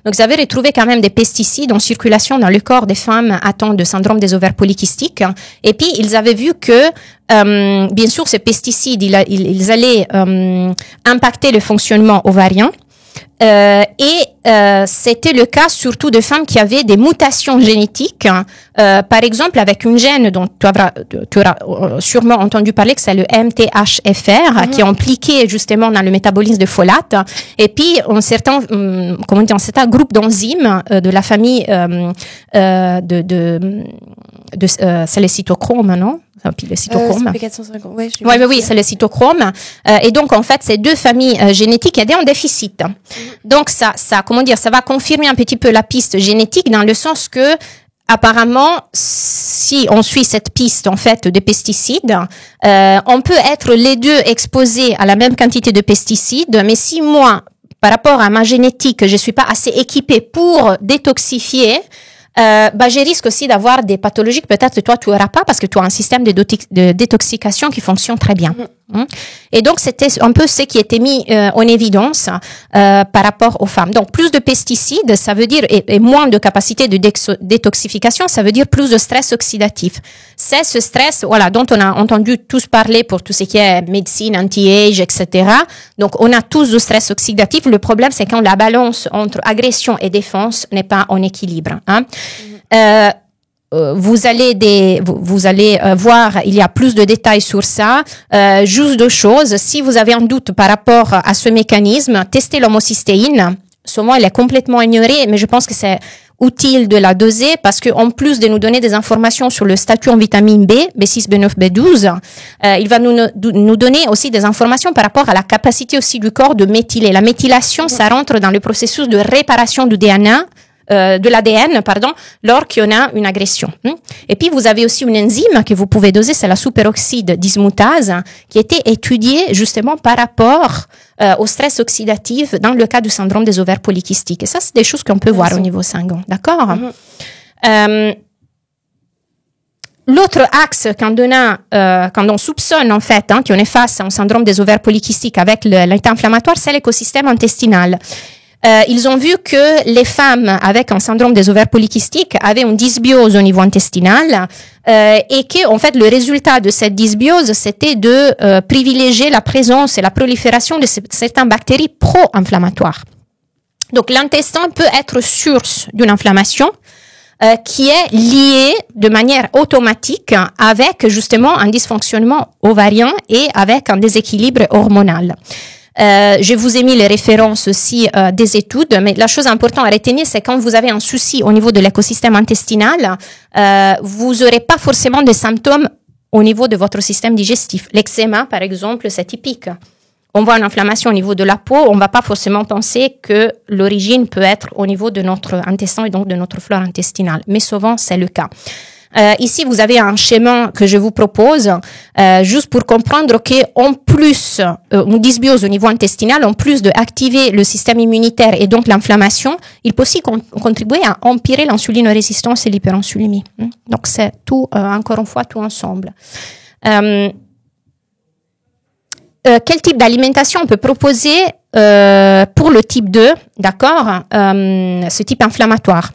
Donc, ils avaient retrouvé quand même des pesticides en circulation dans le corps des femmes atteintes de syndrome des ovaires polykystiques. Et puis, ils avaient vu que bien sûr, ces pesticides, ils allaient impacter le fonctionnement ovarien. C'était le cas surtout de femmes qui avaient des mutations génétiques, par exemple avec une gène dont tu auras sûrement entendu parler, que c'est le MTHFR, qui est impliqué justement dans le métabolisme de folate. Et puis un certain groupe d'enzymes de la famille c'est les cytochromes, non? Puis le cytochrome. Oui, c'est le cytochrome. Et donc, en fait, ces deux familles génétiques étaient en déficit. Donc, ça va confirmer un petit peu la piste génétique dans le sens que, apparemment, si on suit cette piste, en fait, de pesticides, on peut être les deux exposés à la même quantité de pesticides, mais si moi, par rapport à ma génétique, je suis pas assez équipée pour détoxifier, je risque aussi d'avoir des pathologies que peut-être toi tu auras pas parce que tu as un système de détoxication qui fonctionne très bien. Et donc c'était un peu ce qui était mis en évidence par rapport aux femmes. Donc plus de pesticides, ça veut dire et moins de capacité de détoxification, ça veut dire plus de stress oxydatif. C'est ce stress, voilà, dont on a entendu tous parler pour tout ce qui est médecine, anti-age, etc. Donc on a tous du stress oxydatif. Le problème c'est quand la balance entre agression et défense n'est pas en équilibre. Vous allez voir, il y a plus de détails sur ça. Juste deux choses. Si vous avez un doute par rapport à ce mécanisme, testez l'homocystéine. Souvent, elle est complètement ignorée, mais je pense que c'est utile de la doser parce que en plus de nous donner des informations sur le statut en vitamine B, B6, B9, B12, il va nous donner aussi des informations par rapport à la capacité aussi du corps de méthyler. La méthylation, ça rentre dans le processus de réparation du DNA, de l'ADN, lorsqu'il y a une agression. Et puis, vous avez aussi une enzyme que vous pouvez doser, c'est la superoxyde dismutase, qui a été étudiée justement par rapport au stress oxydatif dans le cas du syndrome des ovaires polykystiques. Et ça, c'est des choses qu'on peut voir au niveau sanguin. D'accord? L'autre axe, quand on soupçonne, en fait, qu'on est face à un syndrome des ovaires polykystiques avec l'état inflammatoire, c'est l'écosystème intestinal. Ils ont vu que les femmes avec un syndrome des ovaires polykystiques avaient une dysbiose au niveau intestinal et que, en fait, le résultat de cette dysbiose, c'était de privilégier la présence et la prolifération de certaines bactéries pro-inflammatoires. Donc, l'intestin peut être source d'une inflammation qui est liée de manière automatique avec, justement, un dysfonctionnement ovarien et avec un déséquilibre hormonal. Je vous ai mis les références aussi des études, mais la chose importante à retenir, c'est quand vous avez un souci au niveau de l'écosystème intestinal, vous n'aurez pas forcément des symptômes au niveau de votre système digestif. L'eczéma, par exemple, c'est typique. On voit une inflammation au niveau de la peau, on ne va pas forcément penser que l'origine peut être au niveau de notre intestin et donc de notre flore intestinale, mais souvent c'est le cas. Ici, vous avez un schéma que je vous propose, juste pour comprendre qu'en plus, une dysbiose au niveau intestinal, en plus d'activer le système immunitaire et donc l'inflammation, il peut aussi contribuer à empirer l'insulinorésistance et l'hyperinsulinémie. Donc, c'est tout, encore une fois, tout ensemble. Quel type d'alimentation on peut proposer pour le type 2, d'accord, ce type inflammatoire?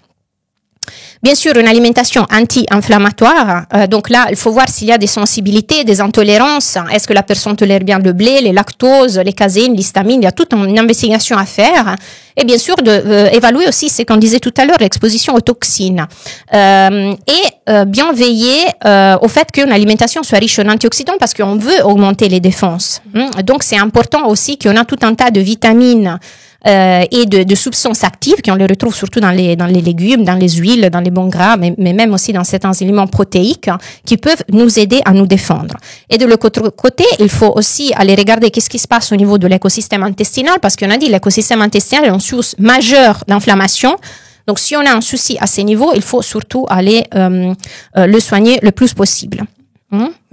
Bien sûr, une alimentation anti-inflammatoire. Donc là, il faut voir s'il y a des sensibilités, des intolérances. Est-ce que la personne tolère bien le blé, les lactoses, les caséines, l'histamine? Il y a toute une investigation à faire. Et bien sûr, évaluer aussi, c'est qu'on disait tout à l'heure, l'exposition aux toxines. Bien veiller au fait qu'une alimentation soit riche en antioxydants parce qu'on veut augmenter les défenses. Donc, c'est important aussi qu'on a tout un tas de vitamines et de substances actives qu'on les retrouve surtout dans les légumes, dans les huiles, dans les bons gras, mais même aussi dans certains éléments protéiques qui peuvent nous aider à nous défendre. Et de l'autre côté, il faut aussi aller regarder qu'est-ce qui se passe au niveau de l'écosystème intestinal parce qu'on a dit l'écosystème intestinal est une source majeure d'inflammation. Donc, si on a un souci à ces niveaux, il faut surtout aller le soigner le plus possible.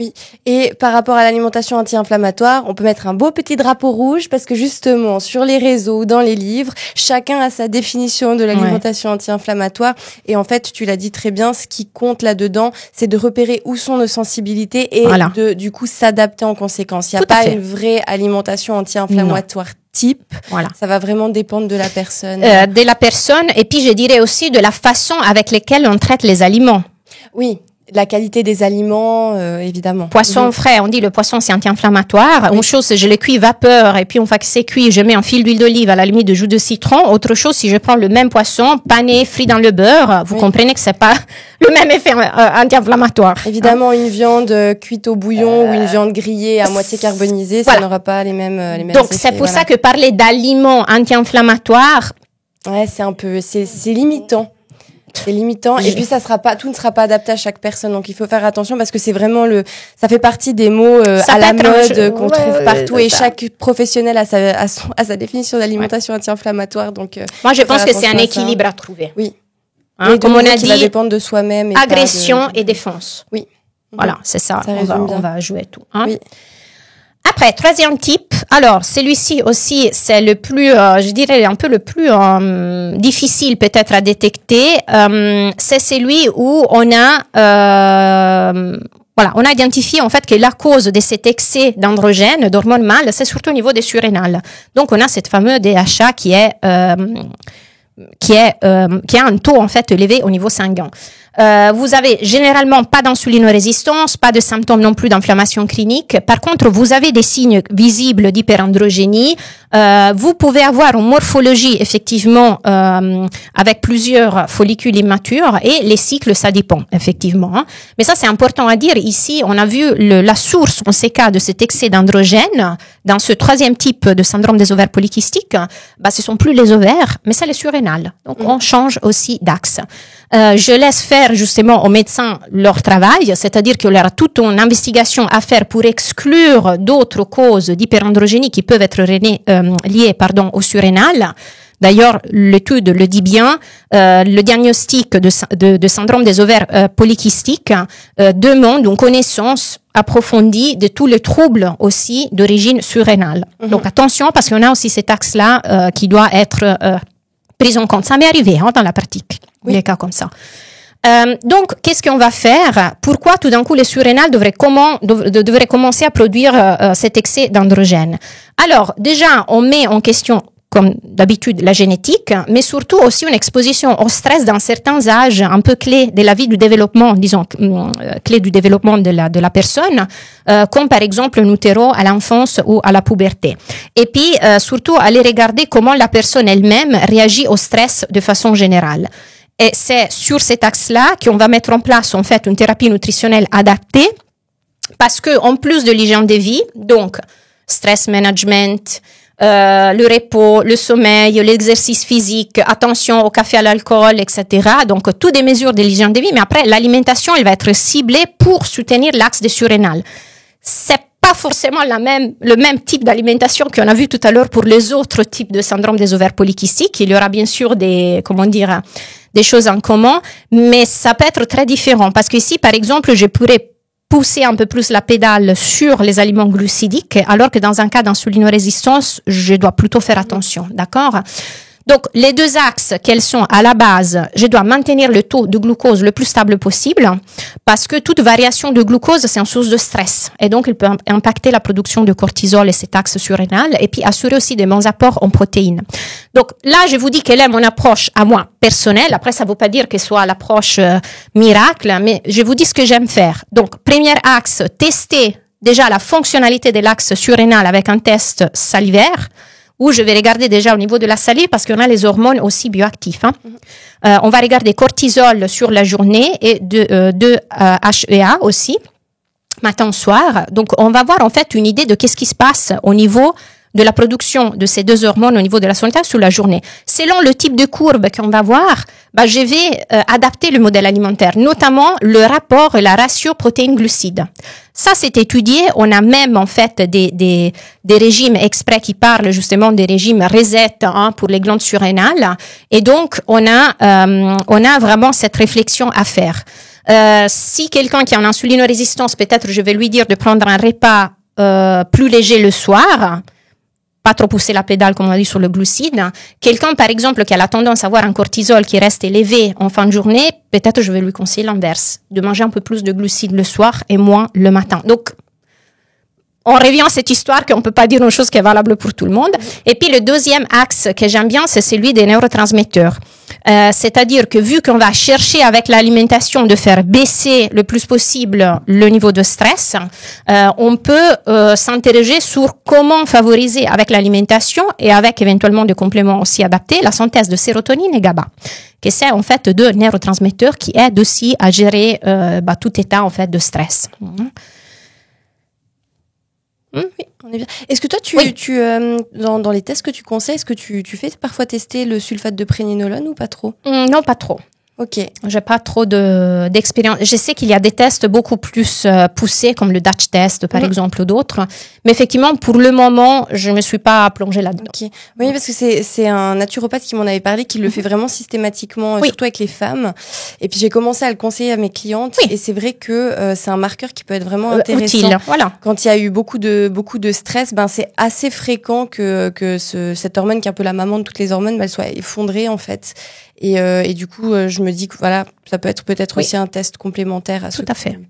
Oui, et par rapport à l'alimentation anti-inflammatoire, on peut mettre un beau petit drapeau rouge parce que justement, sur les réseaux ou dans les livres, chacun a sa définition de l'alimentation anti-inflammatoire. Et en fait, tu l'as dit très bien, ce qui compte là-dedans, c'est de repérer où sont nos sensibilités et de, du coup, s'adapter en conséquence. Il n'y a pas une vraie alimentation anti-inflammatoire type. Voilà. Ça va vraiment dépendre de la personne. De la personne et puis je dirais aussi de la façon avec laquelle on traite les aliments. Oui. La qualité des aliments, évidemment. Poisson frais, on dit le poisson c'est anti-inflammatoire. Une chose, je le cuis vapeur et puis une fois que c'est cuit, je mets un fil d'huile d'olive à la limite de jus de citron. Autre chose, si je prends le même poisson pané, frit dans le beurre, vous comprenez que c'est pas le même effet anti-inflammatoire. Évidemment, une viande cuite au bouillon ou une viande grillée à moitié carbonisée, ça n'aura pas les mêmes Donc effets, c'est pour ça que parler d'aliments anti-inflammatoires, c'est un peu, c'est limitant. C'est limitant et puis tout ne sera pas adapté à chaque personne, donc il faut faire attention parce que c'est vraiment ça fait partie des mots à la mode qu'on trouve partout et chaque professionnel a sa définition d'alimentation anti-inflammatoire, donc moi je pense que c'est un équilibre à trouver. Oui. Comme on a dit, va dépendre de soi-même et agression et défense. Oui. Voilà, c'est ça. On va jouer tout. Oui. Après, troisième type. Alors, celui-ci aussi, c'est le plus, je dirais, un peu le plus difficile peut-être à détecter. C'est celui où on a identifié en fait que la cause de cet excès d'androgènes, d'hormones mâles, c'est surtout au niveau des surrénales. Donc, on a cette fameuse DHA qui a un taux en fait élevé au niveau sanguin. Vous avez généralement pas d'insulinorésistance, pas de symptômes non plus d'inflammation clinique. Par contre, vous avez des signes visibles d'hyperandrogénie. Vous pouvez avoir une morphologie effectivement avec plusieurs follicules immatures et les cycles, ça dépend effectivement. Hein. Mais ça, c'est important à dire. Ici, on a vu la source en ces cas de cet excès d'androgène dans ce troisième type de syndrome des ovaires polykystiques. Ce sont plus les ovaires, mais c'est les surrénales. Donc, on change aussi d'axe. Je laisse faire justement aux médecins leur travail, c'est-à-dire qu'il y aura toute une investigation à faire pour exclure d'autres causes d'hyperandrogénie qui peuvent être liées aux surrénales. D'ailleurs, l'étude le dit bien, le diagnostic de syndrome des ovaires polykystiques demande une connaissance approfondie de tous les troubles aussi d'origine surrénale. Donc attention, parce qu'on a aussi cet axe-là qui doit être pris en compte. Ça m'est arrivé dans la pratique, des cas comme ça. Donc, qu'est-ce qu'on va faire? Pourquoi tout d'un coup les surrénales devraient commencer à produire cet excès d'androgène? Alors, déjà, on met en question comme d'habitude la génétique, mais surtout aussi une exposition au stress dans certains âges un peu clés de la vie du développement, disons, clés du développement de la personne, comme par exemple un utéro à l'enfance ou à la puberté. Et puis, surtout, aller regarder comment la personne elle-même réagit au stress de façon générale. Et c'est sur cet axe-là qu'on va mettre en place, en fait, une thérapie nutritionnelle adaptée, parce que, en plus de l'hygiène de vie, donc, stress management, le repos, le sommeil, l'exercice physique, attention au café, à l'alcool, etc. Donc, toutes des mesures de l'hygiène de vie. Mais après, l'alimentation, elle va être ciblée pour soutenir l'axe des surrénales. C'est pas forcément le même type d'alimentation qu'on a vu tout à l'heure pour les autres types de syndrome des ovaires polykystiques. Il y aura bien sûr des choses en commun, mais ça peut être très différent. Parce qu'ici, par exemple, je pourrais pousser un peu plus la pédale sur les aliments glucidiques, alors que dans un cas d'insulinorésistance, je dois plutôt faire attention, d'accord? Donc, les deux axes, quels sont à la base, je dois maintenir le taux de glucose le plus stable possible, parce que toute variation de glucose, c'est une source de stress. Et donc, il peut impacter la production de cortisol et cet axe surrénal, et puis assurer aussi des bons apports en protéines. Donc, là, je vous dis quelle est mon approche à moi personnelle. Après, ça ne veut pas dire que ce soit l'approche miracle, mais je vous dis ce que j'aime faire. Donc, premier axe, tester déjà la fonctionnalité de l'axe surrénal avec un test salivaire, où je vais regarder déjà au niveau de la salive parce qu'on a les hormones aussi bioactives. On va regarder cortisol sur la journée et de HEA aussi, matin, soir. Donc, on va avoir en fait une idée de qu'est-ce qui se passe au niveau de la production de ces deux hormones au niveau de la santé sur la journée. Selon le type de courbe qu'on va voir, je vais adapter le modèle alimentaire, notamment le rapport et la ratio protéines-glucides. Ça, c'est étudié. On a même en fait des régimes exprès qui parlent justement des régimes reset pour les glandes surrénales. Et donc, on a vraiment cette réflexion à faire. Si quelqu'un qui a une insulinorésistance, peut-être je vais lui dire de prendre un repas plus léger le soir, pas trop pousser la pédale, comme on a dit, sur le glucide. Quelqu'un, par exemple, qui a la tendance à avoir un cortisol qui reste élevé en fin de journée, peut-être je vais lui conseiller l'inverse, de manger un peu plus de glucides le soir et moins le matin. Donc, on revient à cette histoire qu'on peut pas dire une chose qui est valable pour tout le monde. Et puis, le deuxième axe que j'aime bien, c'est celui des neurotransmetteurs. C'est-à-dire que vu qu'on va chercher avec l'alimentation de faire baisser le plus possible le niveau de stress, on peut s'interroger sur comment favoriser avec l'alimentation et avec éventuellement des compléments aussi adaptés la synthèse de sérotonine et GABA, que c'est en fait deux neurotransmetteurs qui aident aussi à gérer tout état en fait de stress. Oui, on est bien. Est-ce que toi, dans les tests que tu conseilles, est-ce que tu fais parfois tester le sulfate de préninolone ou pas trop? Non, pas trop. Ok. J'ai pas trop d'expérience. Je sais qu'il y a des tests beaucoup plus poussés, comme le Dutch test, par exemple, ou d'autres. Mais effectivement, pour le moment, je me suis pas plongée là-dedans. Okay. Oui, parce que c'est un naturopathe qui m'en avait parlé, qui le fait vraiment systématiquement, surtout avec les femmes. Et puis j'ai commencé à le conseiller à mes clientes. Et c'est vrai que c'est un marqueur qui peut être vraiment intéressant. Utile, voilà. Quand il y a eu beaucoup de stress, c'est assez fréquent que cette hormone qui est un peu la maman de toutes les hormones, elle soit effondrée en fait. Et du coup, je me dis que voilà, ça peut être peut-être aussi un test complémentaire à ce.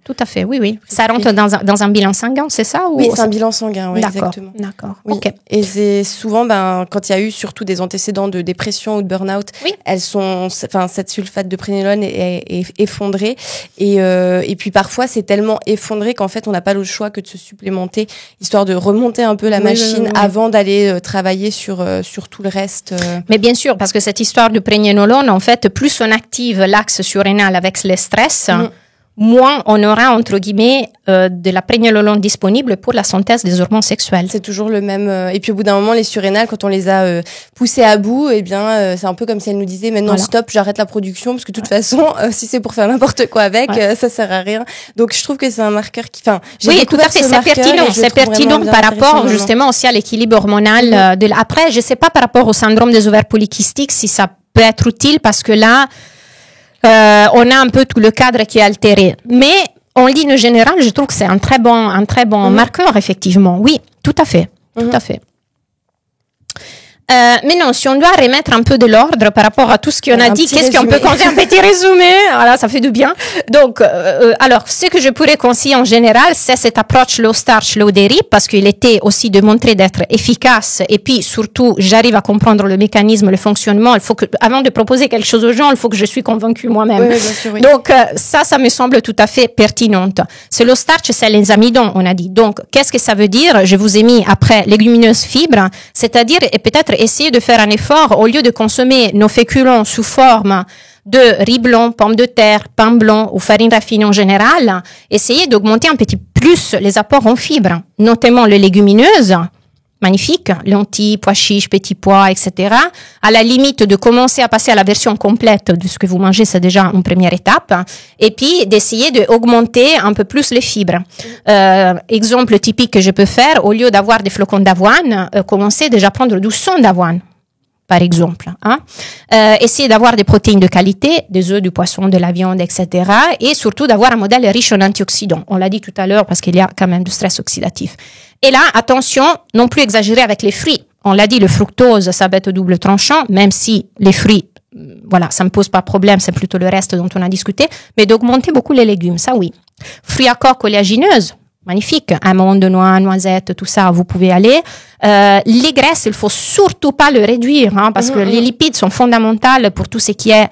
Tout à fait, oui. Ça rentre dans un bilan sanguin, c'est ça ou... Oui, c'est un bilan sanguin, oui, exactement. D'accord, oui. ok. Et c'est souvent, quand il y a eu surtout des antécédents de dépression ou de burn-out, cette sulfate de prénolone est effondrée. Et puis parfois, c'est tellement effondré qu'en fait, on n'a pas le choix que de se supplémenter, histoire de remonter un peu la machine avant d'aller travailler sur tout le reste. Mais bien sûr, parce que cette histoire du prénolone, en fait, plus on active l'axe surrénal avec le stress, moins on aura, entre guillemets, de la prénolone disponible pour la synthèse des hormones sexuelles. C'est toujours le même. Et puis au bout d'un moment, les surrénales, quand on les a poussées à bout, c'est un peu comme si elles nous disaient maintenant stop, j'arrête la production parce que de toute façon, si c'est pour faire n'importe quoi avec, ça sert à rien. Donc je trouve que c'est un marqueur qui. Oui, tout à fait. C'est pertinent par rapport justement aussi à l'équilibre hormonal. Après, je sais pas par rapport au syndrome des ovaires polykystiques si ça peut être utile parce que là. On a un peu tout le cadre qui est altéré. Mais en ligne générale, je trouve que c'est un très bon marqueur, effectivement. Oui, tout à fait. Tout à fait. Mais non, si on doit remettre un peu de l'ordre par rapport à tout ce qu'on a dit, qu'est-ce qu'on peut conseiller? Un petit résumé, voilà, ça fait du bien. Donc, alors, ce que je pourrais conseiller en général, c'est cette approche low starch, low dairy, parce qu'il était aussi de montrer d'être efficace, et puis surtout, j'arrive à comprendre le mécanisme, le fonctionnement. Il faut que, avant de proposer quelque chose aux gens, il faut que je suis convaincue moi-même. Oui, bien sûr, oui. Donc, ça me semble tout à fait pertinente. Ce low starch, c'est les amidons, on a dit. Donc, qu'est-ce que ça veut dire? Je vous ai mis après légumineuses fibres, c'est-à-dire, et peut-être essayer de faire un effort au lieu de consommer nos féculents sous forme de riz blanc, pommes de terre, pain blanc ou farine raffinée en général, essayer d'augmenter un petit plus les apports en fibres, notamment les légumineuses, magnifiques, lentilles, pois chiches, petits pois, etc. À la limite de commencer à passer à la version complète de ce que vous mangez, c'est déjà une première étape. Et puis d'essayer d'augmenter un peu plus les fibres. Exemple typique que je peux faire, au lieu d'avoir des flocons d'avoine, commencer déjà à prendre du son d'avoine. Par exemple, essayer d'avoir des protéines de qualité, des œufs, du poisson, de la viande, etc. Et surtout d'avoir un modèle riche en antioxydants. On l'a dit tout à l'heure parce qu'il y a quand même du stress oxydatif. Et là, attention, non plus exagérer avec les fruits. On l'a dit, le fructose, ça va être double tranchant, même si les fruits, voilà, ça me pose pas de problème, c'est plutôt le reste dont on a discuté, mais d'augmenter beaucoup les légumes, ça oui. Fruits à coque oléagineuses, magnifique, amandes, noix, noisettes, tout ça, vous pouvez aller. Les graisses, il faut surtout pas le réduire, parce que les lipides sont fondamentaux pour tout ce qui est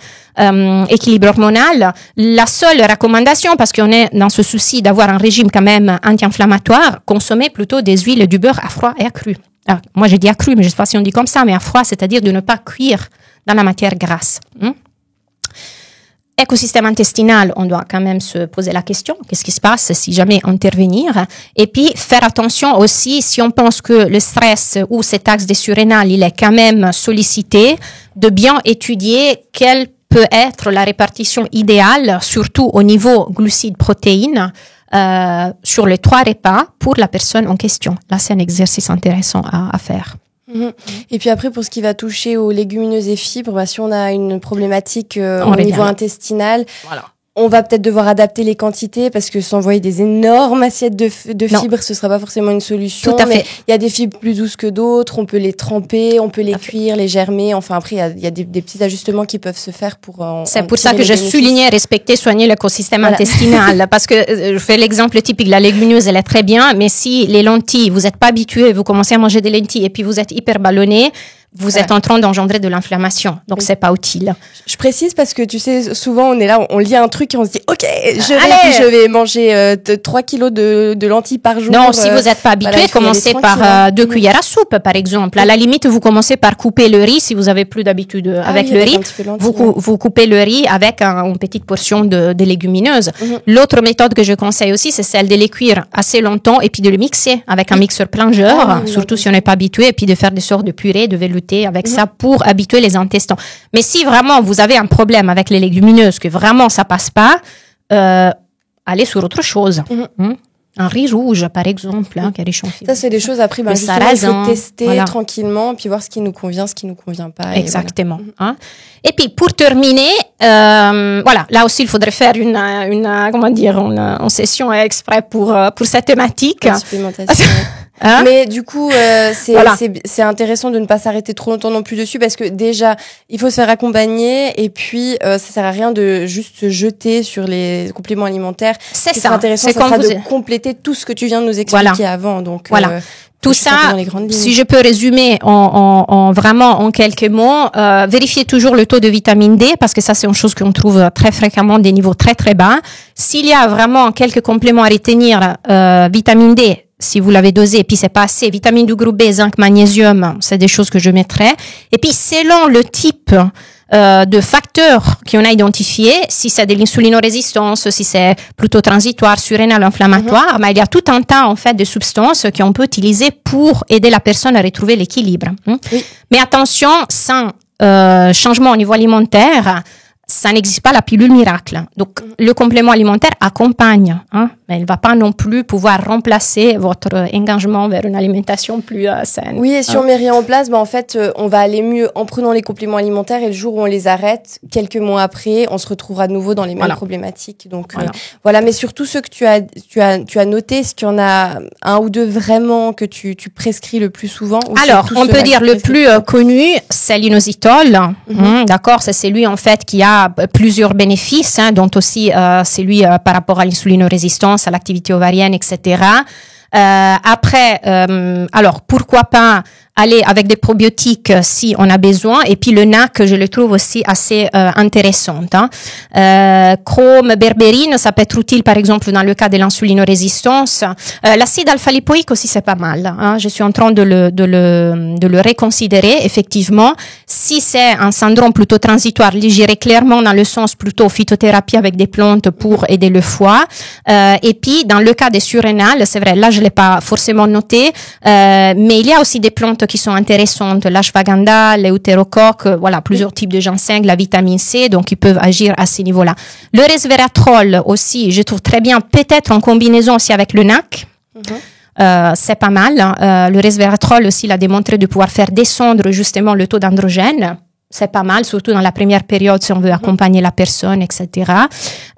équilibre hormonal. La seule recommandation, parce qu'on est dans ce souci d'avoir un régime quand même anti-inflammatoire, consommer plutôt des huiles et du beurre à froid et à cru. Alors, moi, j'ai dit à cru, mais je sais pas si on dit comme ça, mais à froid, c'est-à-dire de ne pas cuire dans la matière grasse. Écosystème intestinal, on doit quand même se poser la question, qu'est-ce qui se passe si jamais intervenir? Et puis, faire attention aussi, si on pense que le stress ou cet axe des surrénales, il est quand même sollicité, de bien étudier quelle peut être la répartition idéale, surtout au niveau glucides-protéines, sur les 3 repas pour la personne en question. Là, c'est un exercice intéressant à faire. Et puis après, pour ce qui va toucher aux légumineuses et fibres, si on a une problématique au niveau intestinal, on va peut-être devoir adapter les quantités parce que s'envoyer des énormes assiettes de fibres, ce sera pas forcément une solution. Tout à fait. Mais il y a des fibres plus douces que d'autres, on peut les tremper, on peut les cuire, les germer. Enfin, après, il y a des petits ajustements qui peuvent se faire pour c'est pour ça que je soulignais respecter, soigner l'écosystème intestinal. Parce que je fais l'exemple typique, la légumineuse, elle est très bien, mais si les lentilles, vous n'êtes pas habitué, vous commencez à manger des lentilles et puis vous êtes hyper ballonné, vous êtes en train d'engendrer de l'inflammation. Donc, c'est pas utile. Je précise parce que tu sais, souvent, on est là, on lit un truc et on se dit, OK, je vais manger 3 kilos de lentilles par jour. Non, si vous n'êtes pas habitué, commencez par 2 cuillères à soupe, par exemple. À la limite, vous commencez par couper le riz si vous avez plus d'habitude avec le riz. Vous coupez le riz avec une petite portion de légumineuses. L'autre méthode que je conseille aussi, c'est celle de les cuire assez longtemps et puis de le mixer avec un mixeur plongeur, surtout si on n'est pas habitué, et puis de faire des sortes de purées, de velouté avec ça pour habituer les intestins. Mais si vraiment vous avez un problème avec les légumineuses, que vraiment ça passe pas, allez sur autre chose. Un riz rouge, par exemple, qui est riche en fibres. Ça, c'est des choses après, justement, il faut tester tranquillement, puis voir ce qui nous convient, ce qui nous convient pas. Exactement. Et puis, pour terminer, là aussi, il faudrait faire une session exprès pour cette thématique. Supplémentation. Hein? Mais du coup, c'est intéressant de ne pas s'arrêter trop longtemps non plus dessus parce que déjà, il faut se faire accompagner et puis ça sert à rien de juste se jeter sur les compléments alimentaires. C'est ça. Intéressant, ça sera de compléter tout ce que tu viens de nous expliquer avant. Donc tout ça, si je peux résumer vraiment en quelques mots, vérifiez toujours le taux de vitamine D parce que ça c'est une chose qu'on trouve très fréquemment des niveaux très très bas. S'il y a vraiment quelques compléments à retenir, vitamine D, si vous l'avez dosé, et puis c'est pas assez, vitamine du groupe B, zinc, magnésium, c'est des choses que je mettrais. Et puis selon le type de facteurs qu'on a identifiés, si c'est de l'insulinorésistance, si c'est plutôt transitoire, surrénal, inflammatoire, mais il y a tout un tas en fait de substances qu'on peut utiliser pour aider la personne à retrouver l'équilibre. Oui. Mais attention, sans changement au niveau alimentaire, ça n'existe pas la pilule miracle. Donc, le complément alimentaire accompagne, mais il ne va pas non plus pouvoir remplacer votre engagement vers une alimentation plus saine. Oui, et si on met rien en place, en fait, on va aller mieux en prenant les compléments alimentaires et le jour où on les arrête, quelques mois après, on se retrouvera de nouveau dans les mêmes problématiques. Donc, voilà. Mais surtout ceux que tu as notés, est-ce qu'il y en a un ou deux vraiment que tu prescris le plus souvent? Alors, on peut dire le plus connu, c'est l'inositol. D'accord, c'est celui en fait qui a plusieurs bénéfices, dont aussi celui par rapport à l'insulinorésistance, à l'activité ovarienne, etc. Après, alors pourquoi pas aller avec des probiotiques si on a besoin, et puis le NAC, je le trouve aussi assez intéressant. Chrome, berbérine, ça peut être utile par exemple dans le cas de l'insulinorésistance. L'acide alpha-lipoïque aussi c'est pas mal. Je suis en train de le reconsidérer effectivement. Si c'est un syndrome plutôt transitoire, j'irai clairement dans le sens plutôt phytothérapie avec des plantes pour aider le foie. Et puis dans le cas des surrénales, c'est vrai, là je l'ai pas forcément noté, mais il y a aussi des plantes qui sont intéressantes, l'ashwagandha, l'eutérocoque, plusieurs types de ginseng, la vitamine C, donc ils peuvent agir à ces niveaux-là. Le resveratrol aussi, je trouve très bien, peut-être en combinaison aussi avec le NAC. C'est pas mal. Le resveratrol aussi, il a démontré de pouvoir faire descendre justement le taux d'androgène. C'est pas mal, surtout dans la première période si on veut accompagner la personne, etc.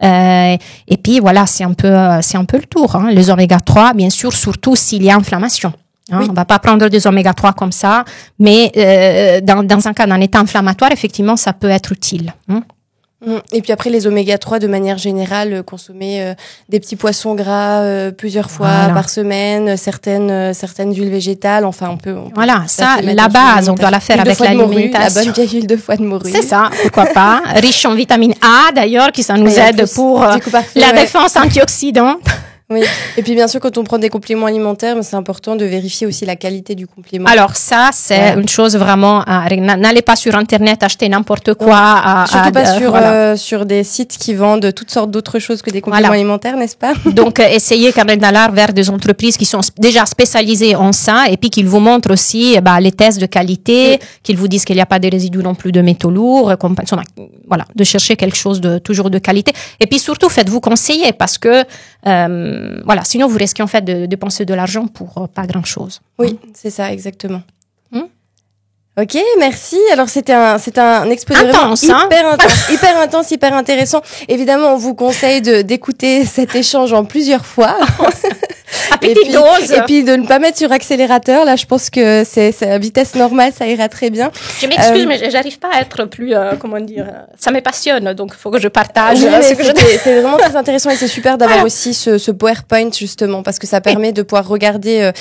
Et puis voilà, c'est un peu le tour. Les oméga 3, bien sûr, surtout s'il y a inflammation. On va pas prendre des oméga 3 comme ça, mais dans un cas d'un état inflammatoire, effectivement, ça peut être utile. Et puis après, les oméga 3, de manière générale, consommer des petits poissons gras plusieurs fois par semaine, certaines huiles végétales, enfin on peut ça, la base, on doit la faire avec l'alimentation. La bonne vieille huile de foie de morue. C'est ça, pourquoi pas. Riche en vitamine A, d'ailleurs, qui ça nous aide pour la défense antioxydante. Oui. Et puis bien sûr, quand on prend des compléments alimentaires, c'est important de vérifier aussi la qualité du complément. Alors ça, c'est une chose vraiment. N'allez pas sur Internet acheter n'importe quoi. Surtout pas sur des sites qui vendent toutes sortes d'autres choses que des compléments alimentaires, n'est-ce pas? Donc essayez quand même d'aller vers des entreprises qui sont déjà spécialisées en ça, et puis qu'ils vous montrent aussi les tests de qualité, qu'ils vous disent qu'il n'y a pas de résidus non plus de métaux lourds, de chercher quelque chose toujours de qualité. Et puis surtout, faites-vous conseiller parce que sinon vous risquez en fait de dépenser de l'argent pour pas grand-chose. Oui, c'est ça, exactement. Ok, merci. Alors c'était un exposé intense, hyper intense, hyper intéressant. Évidemment, on vous conseille d'écouter cet échange en plusieurs fois. À petite dose. Et puis de ne pas mettre sur accélérateur. Là, je pense que c'est à vitesse normale, ça ira très bien. Je m'excuse, mais j'arrive pas à être plus, ça me passionne, donc il faut que je partage. C'est vraiment très intéressant et c'est super d'avoir aussi ce PowerPoint justement parce que ça permet de pouvoir regarder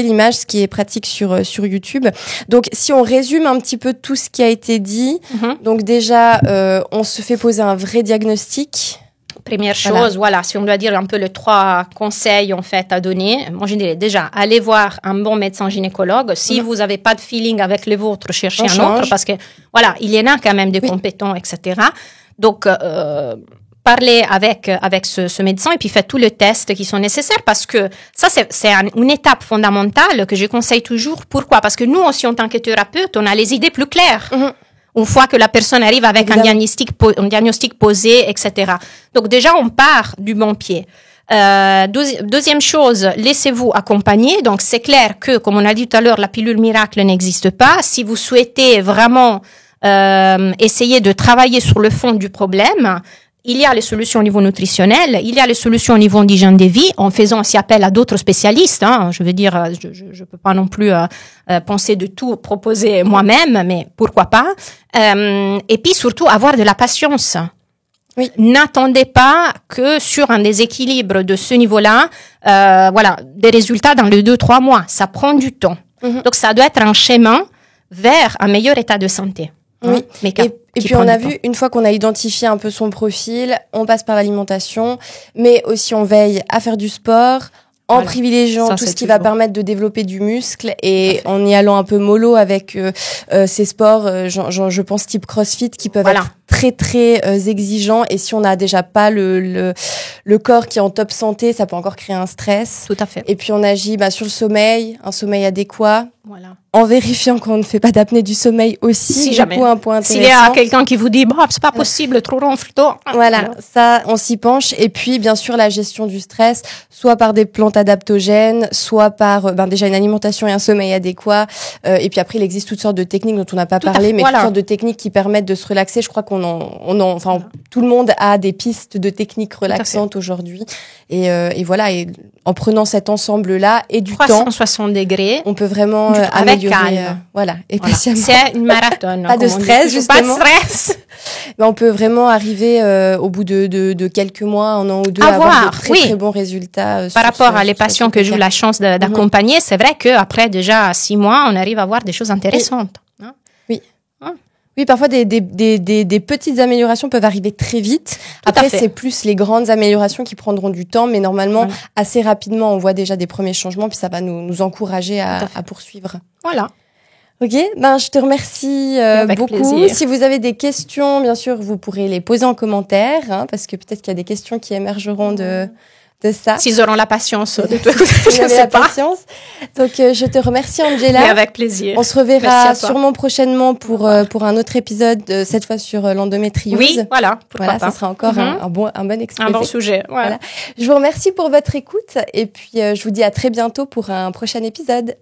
l'image, ce qui est pratique sur YouTube. Donc, si on résume un petit peu tout ce qui a été dit, donc déjà, on se fait poser un vrai diagnostic. Première chose, si on doit dire un peu les 3 conseils en fait à donner, moi je dirais déjà, allez voir un bon médecin gynécologue. Si vous n'avez pas de feeling avec les vôtres, cherchez un autre parce que il y en a quand même des compétents, etc. Donc parlez avec ce médecin et puis faites tous les tests qui sont nécessaires parce que ça c'est une étape fondamentale que je conseille toujours. Pourquoi? Parce que nous aussi en tant que thérapeute, on a les idées plus claires. Une fois que la personne arrive avec un diagnostic posé, etc. Donc déjà, on part du bon pied. Deuxième chose, laissez-vous accompagner. Donc c'est clair que, comme on a dit tout à l'heure, la pilule miracle n'existe pas. Si vous souhaitez vraiment essayer de travailler sur le fond du problème, il y a les solutions au niveau nutritionnel, il y a les solutions au niveau d'hygiène de vie, en faisant aussi appel à d'autres spécialistes. Hein. Je veux dire, je peux pas non plus penser de tout proposer moi-même, mais pourquoi pas. Et puis surtout, avoir de la patience. Oui. N'attendez pas que sur un déséquilibre de ce niveau-là, des résultats dans les 2-3 mois. Ça prend du temps. Donc, ça doit être un chemin vers un meilleur état de santé. Oui. Et puis on a vu, une fois qu'on a identifié un peu son profil, on passe par l'alimentation, mais aussi on veille à faire du sport, en privilégiant tout ce qui va permettre de développer du muscle et en y allant un peu mollo avec ces sports, je pense type CrossFit, qui peuvent être très très exigeants, et si on n'a déjà pas le corps qui est en top santé, ça peut encore créer un stress. Tout à fait. Et puis on agit sur le sommeil, un sommeil adéquat. En vérifiant qu'on ne fait pas d'apnée du sommeil aussi. Si jamais. Un point intéressant. S'il y a quelqu'un qui vous dit, c'est pas possible, trop ronfle tôt. Voilà, ça, on s'y penche. Et puis, bien sûr, la gestion du stress, soit par des plantes adaptogènes, soit par, déjà une alimentation et un sommeil adéquat. Et puis après, il existe toutes sortes de techniques dont on n'a pas parlé, mais toutes sortes de techniques qui permettent de se relaxer. Je crois tout le monde a des pistes de techniques relaxantes aujourd'hui. Et voilà, et en prenant cet ensemble-là et du 360 degrés. On peut vraiment améliorer. Et patiemment. C'est une marathon. Pas de stress, justement. Pas de stress. On peut vraiment arriver au bout de quelques mois, un an ou deux, à avoir de très bons résultats. Par rapport à les patients que j'ai eu la chance d'accompagner, c'est vrai qu'après déjà 6 mois, on arrive à voir des choses intéressantes. Oui, parfois des petites améliorations peuvent arriver très vite. Après, c'est plus les grandes améliorations qui prendront du temps, mais normalement, assez rapidement, on voit déjà des premiers changements, puis ça va nous encourager à poursuivre. Voilà. Ok, je te remercie beaucoup. Plaisir. Si vous avez des questions, bien sûr, vous pourrez les poser en commentaire, parce que peut-être qu'il y a des questions qui émergeront de ça. S'ils auront la patience de tout écouter, je sais pas. Patience. Donc, je te remercie, Angela. Mais avec plaisir. On se reverra sûrement prochainement pour un autre épisode, cette fois sur l'endométriose. Oui, voilà. Pourquoi pas. Ça sera encore un bon exposé. Un bon sujet. Voilà. Je vous remercie pour votre écoute et puis je vous dis à très bientôt pour un prochain épisode.